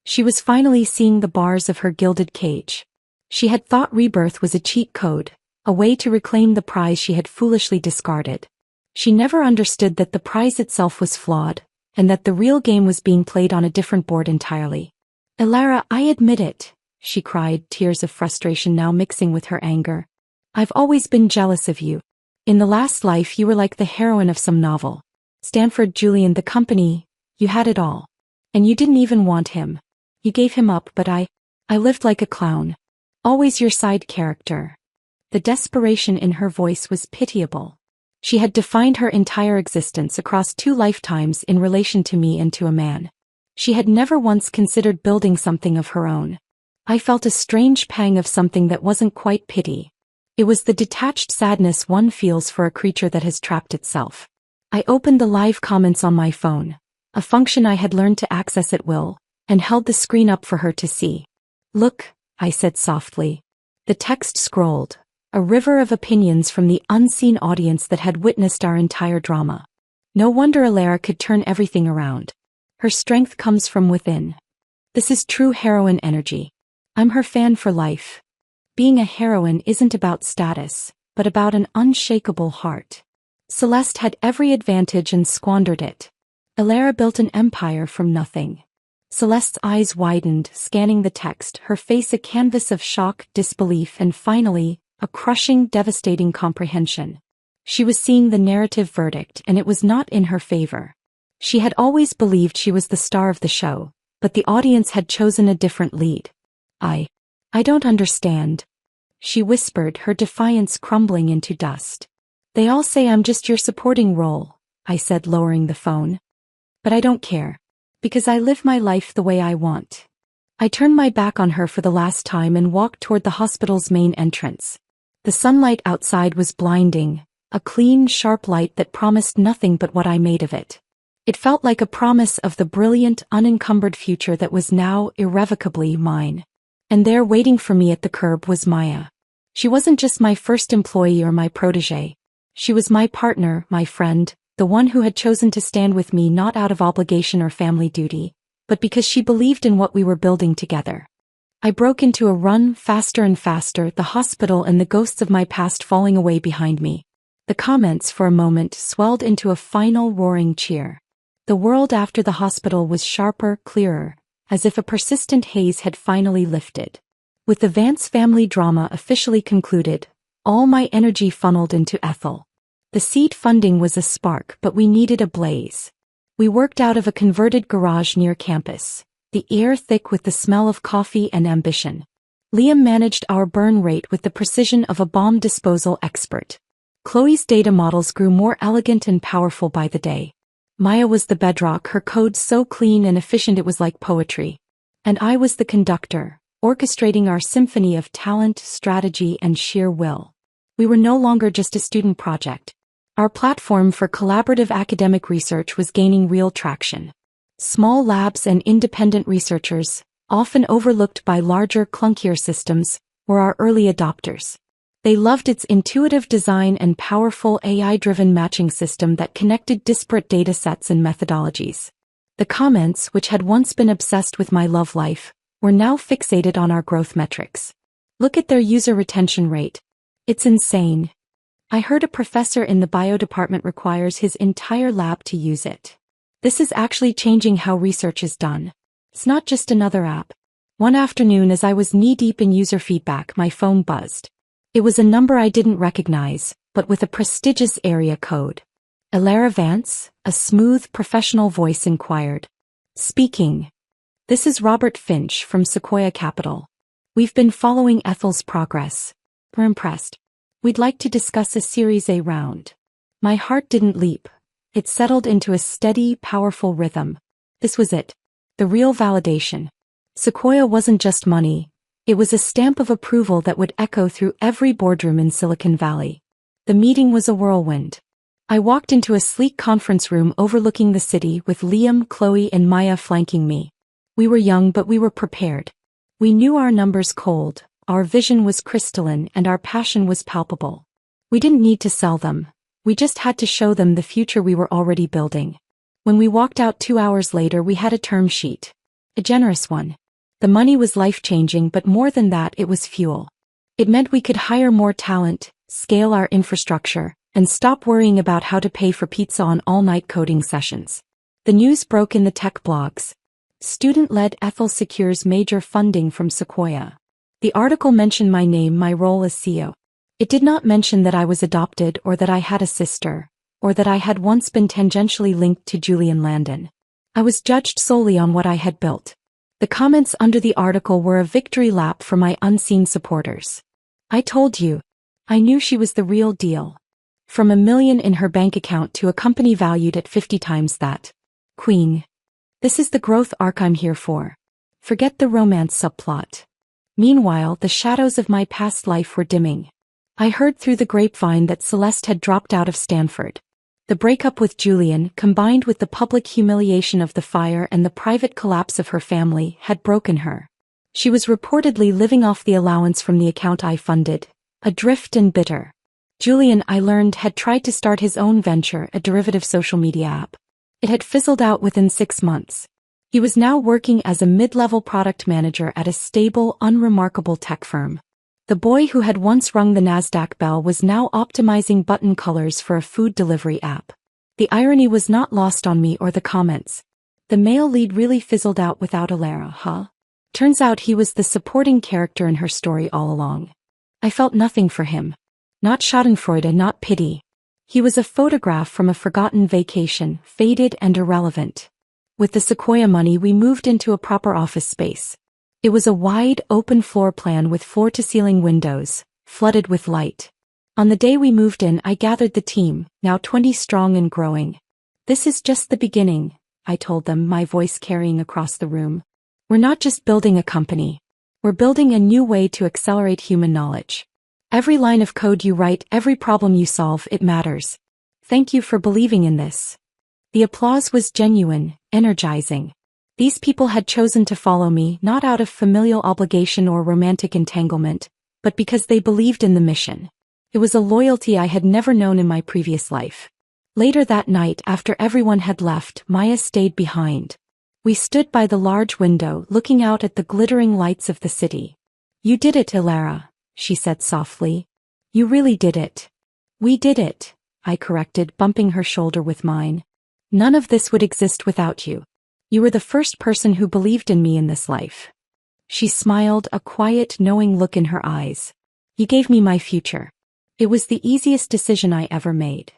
She was finally seeing the bars of her gilded cage. She had thought rebirth was a cheat code, a way to reclaim the prize she had foolishly discarded. She never understood that the prize itself was flawed, and that the real game was being played on a different board entirely. "Elara, I admit it," she cried, tears of frustration now mixing with her anger. "I've always been jealous of you. In the last life you were like the heroine of some novel. Stanford, Julian, the company, you had it all. And you didn't even want him. You gave him up, but I lived like a clown. Always your side character." The desperation in her voice was pitiable. She had defined her entire existence across 2 lifetimes in relation to me and to a man. She had never once considered building something of her own. I felt a strange pang of something that wasn't quite pity. It was the detached sadness one feels for a creature that has trapped itself. I opened the live comments on my phone, a function I had learned to access at will, and held the screen up for her to see. "Look," I said softly. The text scrolled, a river of opinions from the unseen audience that had witnessed our entire drama. No wonder Elara could turn everything around. Her strength comes from within. This is true heroine energy. I'm her fan for life. Being a heroine isn't about status, but about an unshakable heart. Celeste had every advantage and squandered it. Elara built an empire from nothing. Celeste's eyes widened, scanning the text, her face a canvas of shock, disbelief, and finally, a crushing, devastating comprehension. She was seeing the narrative verdict, and it was not in her favor. She had always believed she was the star of the show, but the audience had chosen a different lead. I don't understand," she whispered, her defiance crumbling into dust. "They all say I'm just your supporting role," I said, lowering the phone. "But I don't care. Because I live my life the way I want." I turned my back on her for the last time and walked toward the hospital's main entrance. The sunlight outside was blinding, a clean, sharp light that promised nothing but what I made of it. It felt like a promise of the brilliant, unencumbered future that was now irrevocably mine. And there waiting for me at the curb was Maya. She wasn't just my first employee or my protégé. She was my partner, my friend, the one who had chosen to stand with me not out of obligation or family duty, but because she believed in what we were building together. I broke into a run, faster and faster, the hospital and the ghosts of my past falling away behind me. The comments for a moment swelled into a final roaring cheer. The world after the hospital was sharper, clearer, as if a persistent haze had finally lifted. With the Vance family drama officially concluded, all my energy funneled into Ethel. The seed funding was a spark, but we needed a blaze. We worked out of a converted garage near campus, the air thick with the smell of coffee and ambition. Liam managed our burn rate with the precision of a bomb disposal expert. Chloe's data models grew more elegant and powerful by the day. Maya was the bedrock, her code so clean and efficient it was like poetry. And I was the conductor, orchestrating our symphony of talent, strategy, and sheer will. We were no longer just a student project. Our platform for collaborative academic research was gaining real traction. Small labs and independent researchers, often overlooked by larger, clunkier systems, were our early adopters. They loved its intuitive design and powerful AI-driven matching system that connected disparate datasets and methodologies. The comments, which had once been obsessed with my love life, were now fixated on our growth metrics. Look at their user retention rate. It's insane. I heard a professor in the bio department requires his entire lab to use it. This is actually changing how research is done. It's not just another app. One afternoon, as I was knee-deep in user feedback, my phone buzzed. It was a number I didn't recognize, but with a prestigious area code. Elara Vance, a smooth, professional voice inquired. Speaking. This is Robert Finch from Sequoia Capital. We've been following Ethel's progress. We're impressed. We'd like to discuss a Series A round. My heart didn't leap. It settled into a steady, powerful rhythm. This was it. The real validation. Sequoia wasn't just money. It was a stamp of approval that would echo through every boardroom in Silicon Valley. The meeting was a whirlwind. I walked into a sleek conference room overlooking the city with Liam, Chloe, and Maya flanking me. We were young, but we were prepared. We knew our numbers cold, our vision was crystalline, and our passion was palpable. We didn't need to sell them. We just had to show them the future we were already building. When we walked out 2 hours later, we had a term sheet. A generous one. The money was life-changing, but more than that, it was fuel. It meant we could hire more talent, scale our infrastructure, and stop worrying about how to pay for pizza on all-night coding sessions. The news broke in the tech blogs. Student-led Ethel secures major funding from Sequoia. The article mentioned my name, my role as CEO. It did not mention that I was adopted or that I had a sister, or that I had once been tangentially linked to Julian Landon. I was judged solely on what I had built. The comments under the article were a victory lap for my unseen supporters. I told you. I knew she was the real deal. From $1 million in her bank account to a company valued at 50 times that. Queen. This is the growth arc I'm here for. Forget the romance subplot. Meanwhile, the shadows of my past life were dimming. I heard through the grapevine that Celeste had dropped out of Stanford. The breakup with Julian, combined with the public humiliation of the fire and the private collapse of her family, had broken her. She was reportedly living off the allowance from the account I funded, adrift and bitter. Julian, I learned, had tried to start his own venture, a derivative social media app. It had fizzled out within 6 months. He was now working as a mid-level product manager at a stable, unremarkable tech firm. The boy who had once rung the NASDAQ bell was now optimizing button colors for a food delivery app. The irony was not lost on me or the comments. The male lead really fizzled out without Elara, huh? Turns out he was the supporting character in her story all along. I felt nothing for him. Not schadenfreude, not pity. He was a photograph from a forgotten vacation, faded and irrelevant. With the Sequoia money, we moved into a proper office space. It was a wide, open floor plan with floor-to-ceiling windows, flooded with light. On the day we moved in, I gathered the team, now 20 strong and growing. This is just the beginning, I told them, my voice carrying across the room. We're not just building a company. We're building a new way to accelerate human knowledge. Every line of code you write, every problem you solve, it matters. Thank you for believing in this. The applause was genuine, energizing. These people had chosen to follow me not out of familial obligation or romantic entanglement, but because they believed in the mission. It was a loyalty I had never known in my previous life. Later that night, after everyone had left, Maya stayed behind. We stood by the large window, looking out at the glittering lights of the city. "You did it, Ilara," she said softly. "You really did it." "We did it," I corrected, bumping her shoulder with mine. "None of this would exist without you. You were the first person who believed in me in this life." She smiled, a quiet, knowing look in her eyes. "You gave me my future. It was the easiest decision I ever made."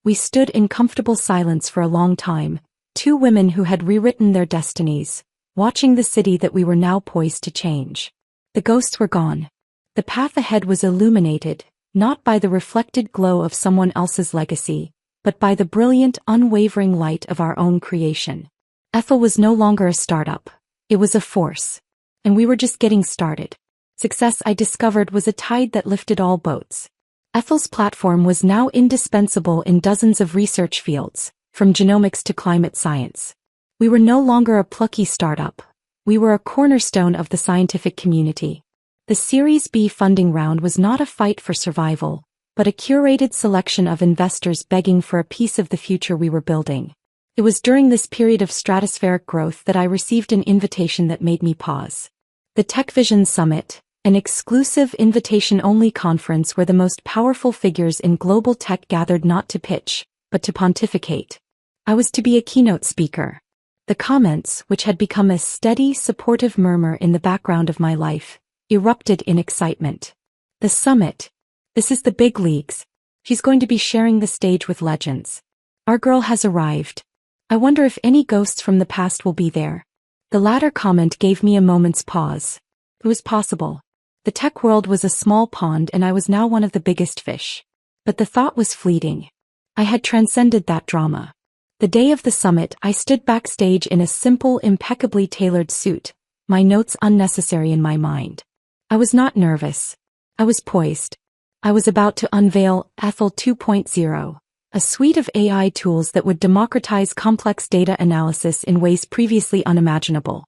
We stood in comfortable silence for a long time, two women who had rewritten their destinies, watching the city that we were now poised to change. The ghosts were gone. The path ahead was illuminated, not by the reflected glow of someone else's legacy, but by the brilliant, unwavering light of our own creation. Ethel was no longer a startup. It was a force. And we were just getting started. Success, I discovered, was a tide that lifted all boats. Ethel's platform was now indispensable in dozens of research fields, from genomics to climate science. We were no longer a plucky startup. We were a cornerstone of the scientific community. The Series B funding round was not a fight for survival, but a curated selection of investors begging for a piece of the future we were building. It was during this period of stratospheric growth that I received an invitation that made me pause. The TechVision Summit, an exclusive invitation-only conference where the most powerful figures in global tech gathered not to pitch, but to pontificate. I was to be a keynote speaker. The comments, which had become a steady, supportive murmur in the background of my life, erupted in excitement. The summit. This is the big leagues. She's going to be sharing the stage with legends. Our girl has arrived. I wonder if any ghosts from the past will be there. The latter comment gave me a moment's pause. It was possible. The tech world was a small pond and I was now one of the biggest fish. But the thought was fleeting. I had transcended that drama. The day of the summit, I stood backstage in a simple, impeccably tailored suit, my notes unnecessary in my mind. I was not nervous. I was poised. I was about to unveil Ethel 2.0, a suite of AI tools that would democratize complex data analysis in ways previously unimaginable.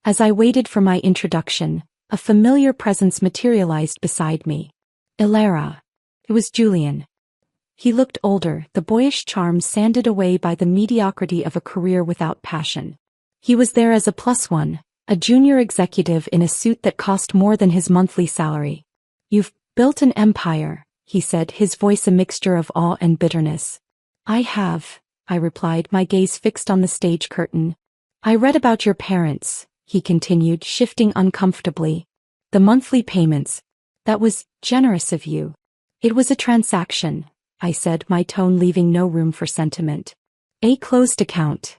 As I waited for my introduction, a familiar presence materialized beside me. Ilara. It was Julian. He looked older, the boyish charm sanded away by the mediocrity of a career without passion. He was there as a plus one, a junior executive in a suit that cost more than his monthly salary. "You've built an empire," he said, his voice a mixture of awe and bitterness. "I have," I replied, my gaze fixed on the stage curtain. "I read about your parents," he continued, shifting uncomfortably. "The monthly payments. That was generous of you." "It was a transaction," I said, my tone leaving no room for sentiment. "A closed account."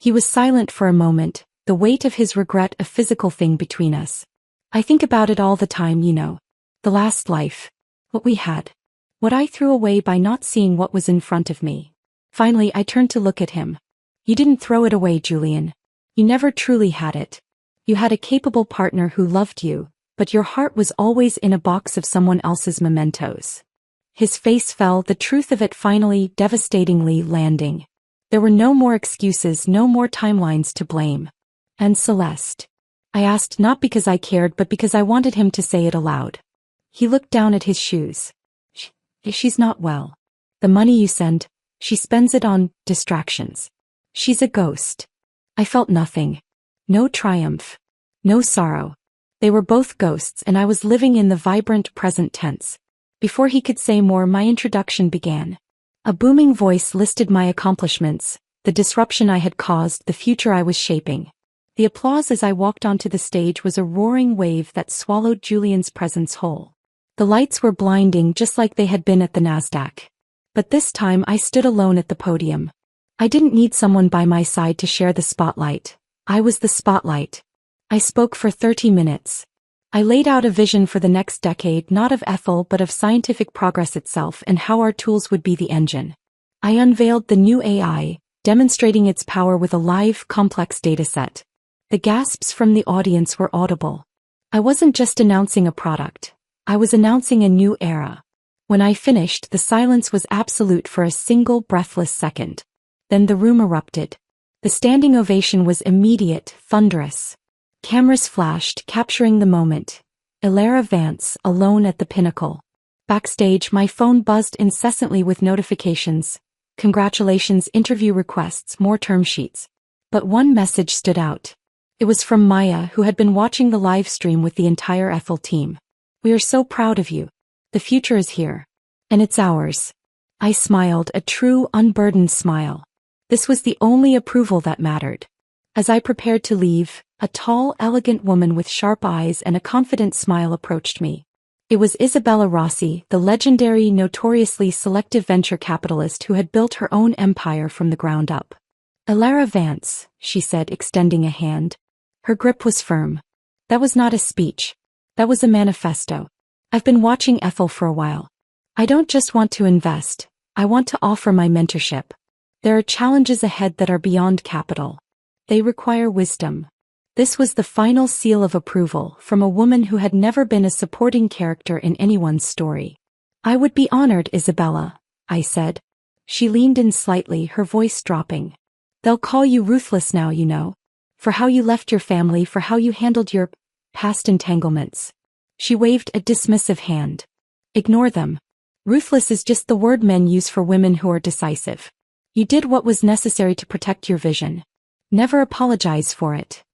He was silent for a moment, the weight of his regret a physical thing between us. "I think about it all the time, you know. The last life. What we had. What I threw away by not seeing what was in front of me." Finally, I turned to look at him. "You didn't throw it away, Julian. You never truly had it. You had a capable partner who loved you, but your heart was always in a box of someone else's mementos." His face fell, the truth of it finally, devastatingly, landing. There were no more excuses, no more timelines to blame. "And Celeste?" I asked, not because I cared but because I wanted him to say it aloud. He looked down at his shoes. She's not well. The money you send, she spends it on distractions. She's a ghost." I felt nothing. No triumph. No sorrow. They were both ghosts and I was living in the vibrant present tense. Before he could say more, my introduction began. A booming voice listed my accomplishments, the disruption I had caused, the future I was shaping. The applause as I walked onto the stage was a roaring wave that swallowed Julian's presence whole. The lights were blinding just like they had been at the Nasdaq. But this time I stood alone at the podium. I didn't need someone by my side to share the spotlight. I was the spotlight. I spoke for 30 minutes. I laid out a vision for the next decade, not of Ethel but of scientific progress itself and how our tools would be the engine. I unveiled the new AI, demonstrating its power with a live, complex dataset. The gasps from the audience were audible. I wasn't just announcing a product. I was announcing a new era. When I finished, the silence was absolute for a single breathless second. Then the room erupted. The standing ovation was immediate, thunderous. Cameras flashed, capturing the moment. Ilara Vance, alone at the pinnacle. Backstage, my phone buzzed incessantly with notifications. congratulations, interview requests, more term sheets. But one message stood out. It was from Maya, who had been watching the live stream with the entire Ethel team. "We are so proud of you. The future is here. And it's ours." I smiled, a true, unburdened smile. This was the only approval that mattered. As I prepared to leave, a tall, elegant woman with sharp eyes and a confident smile approached me. It was Isabella Rossi, the legendary, notoriously selective venture capitalist who had built her own empire from the ground up. "Elara Vance," she said, extending a hand. Her grip was firm. "That was not a speech. That was a manifesto. I've been watching Ethel for a while. I don't just want to invest, I want to offer my mentorship. There are challenges ahead that are beyond capital. They require wisdom." This was the final seal of approval from a woman who had never been a supporting character in anyone's story. "I would be honored, Isabella," I said. She leaned in slightly, her voice dropping. "They'll call you ruthless now, you know. For how you left your family, for how you handled your past entanglements." She waved a dismissive hand. "Ignore them. Ruthless is just the word men use for women who are decisive. You did what was necessary to protect your vision. Never apologize for it."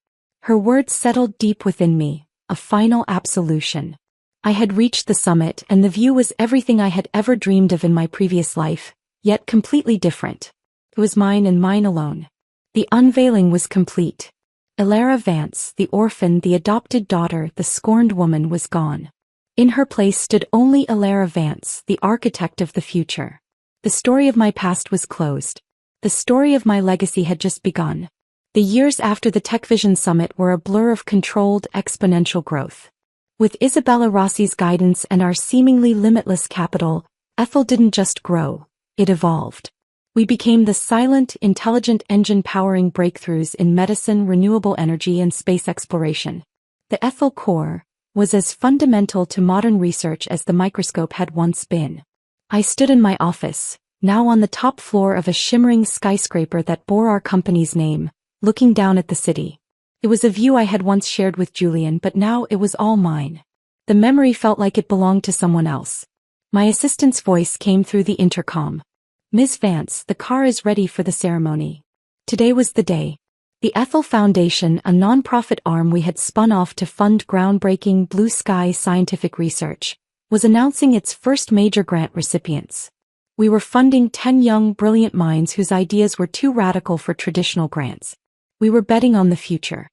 Her words settled deep within me, a final absolution. I had reached the summit, and the view was everything I had ever dreamed of in my previous life, yet completely different. It was mine and mine alone. The unveiling was complete. Elara Vance, the orphan, the adopted daughter, the scorned woman, was gone. In her place stood only Elara Vance, the architect of the future. The story of my past was closed. The story of my legacy had just begun. The years after the TechVision Summit were a blur of controlled, exponential growth. With Isabella Rossi's guidance and our seemingly limitless capital, Ethel didn't just grow, it evolved. We became the silent, intelligent engine powering breakthroughs in medicine, renewable energy, and space exploration. The Ethel core was as fundamental to modern research as the microscope had once been. I stood in my office, now on the top floor of a shimmering skyscraper that bore our company's name, looking down at the city. It was a view I had once shared with Julian, but now it was all mine. The memory felt like it belonged to someone else. My assistant's voice came through the intercom. "Ms. Vance, the car is ready for the ceremony." Today was the day. The Ethel Foundation, a non-profit arm we had spun off to fund groundbreaking blue sky scientific research, was announcing its first major grant recipients. We were funding 10 young, brilliant minds whose ideas were too radical for traditional grants. We were betting on the future.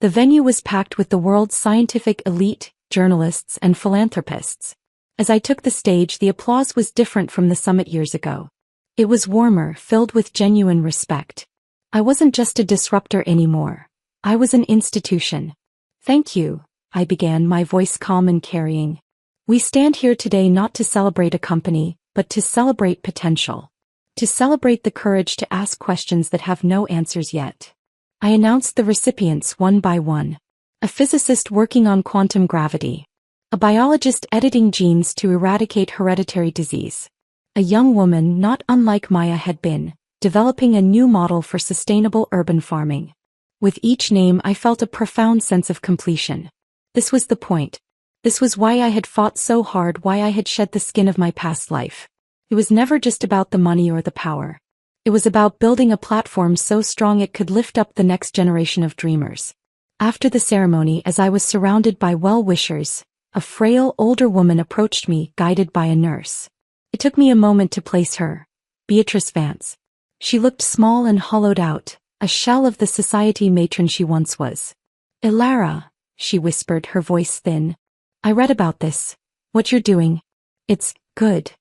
The venue was packed with the world's scientific elite, journalists, and philanthropists. As I took the stage, the applause was different from the summit years ago. It was warmer, filled with genuine respect. I wasn't just a disruptor anymore. I was an institution. "Thank you," I began, my voice calm and carrying. "We stand here today not to celebrate a company, but to celebrate potential. To celebrate the courage to ask questions that have no answers yet." I announced the recipients one by one. A physicist working on quantum gravity. A biologist editing genes to eradicate hereditary disease. A young woman, not unlike Maya had been, developing a new model for sustainable urban farming. With each name I felt a profound sense of completion. This was the point. This was why I had fought so hard, why I had shed the skin of my past life. It was never just about the money or the power. It was about building a platform so strong it could lift up the next generation of dreamers. After the ceremony, as I was surrounded by well-wishers, a frail, older woman approached me, guided by a nurse. It took me a moment to place her. Beatrice Vance. She looked small and hollowed out, a shell of the society matron she once was. "Elara," she whispered, her voice thin. "I read about this. What you're doing. It's good."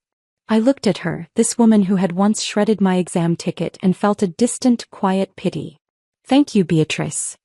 I looked at her, this woman who had once shredded my exam ticket, and felt a distant, quiet pity. "Thank you, Beatrice."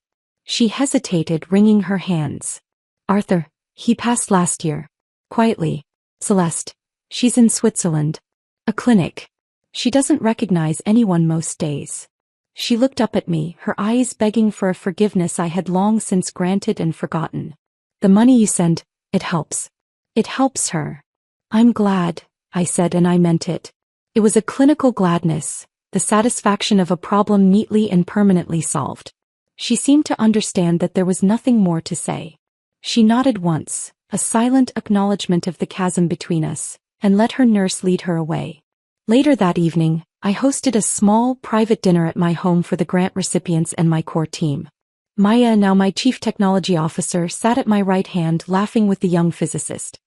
She hesitated, wringing her hands. "Arthur, he passed last year." Quietly. "Celeste. She's in Switzerland. A clinic. She doesn't recognize anyone most days." She looked up at me, her eyes begging for a forgiveness I had long since granted and forgotten. "The money you send, it helps. It helps her." "I'm glad," I said, and I meant it. It was a clinical gladness, the satisfaction of a problem neatly and permanently solved. She seemed to understand that there was nothing more to say. She nodded once, a silent acknowledgement of the chasm between us, and let her nurse lead her away. Later that evening, I hosted a small, private dinner at my home for the grant recipients and my core team. Maya, now my chief technology officer, sat at my right hand laughing with the young physicist.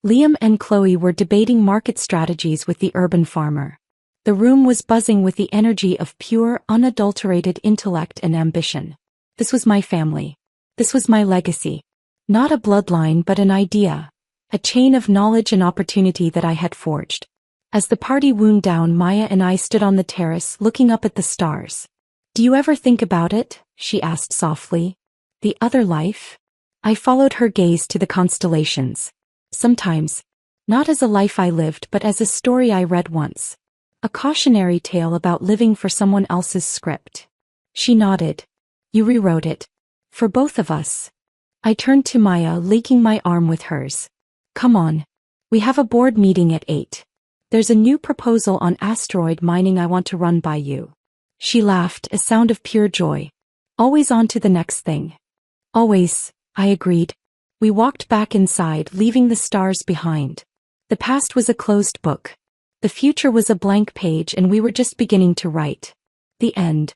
Liam and Chloe were debating market strategies with the urban farmer. The room was buzzing with the energy of pure, unadulterated intellect and ambition. This was my family. This was my legacy. Not a bloodline but an idea. A chain of knowledge and opportunity that I had forged. As the party wound down, Maya and I stood on the terrace looking up at the stars. "Do you ever think about it?" she asked softly. "The other life?" I followed her gaze to the constellations. "Sometimes. Not as a life I lived but as a story I read once. A cautionary tale about living for someone else's script." She nodded. "You rewrote it. For both of us." I turned to Maya, linking my arm with hers. "Come on. We have a board meeting at 8. There's a new proposal on asteroid mining I want to run by you." She laughed, a sound of pure joy. "Always on to the next thing." "Always," I agreed. We walked back inside, leaving the stars behind. The past was a closed book. The future was a blank page and we were just beginning to write. The end.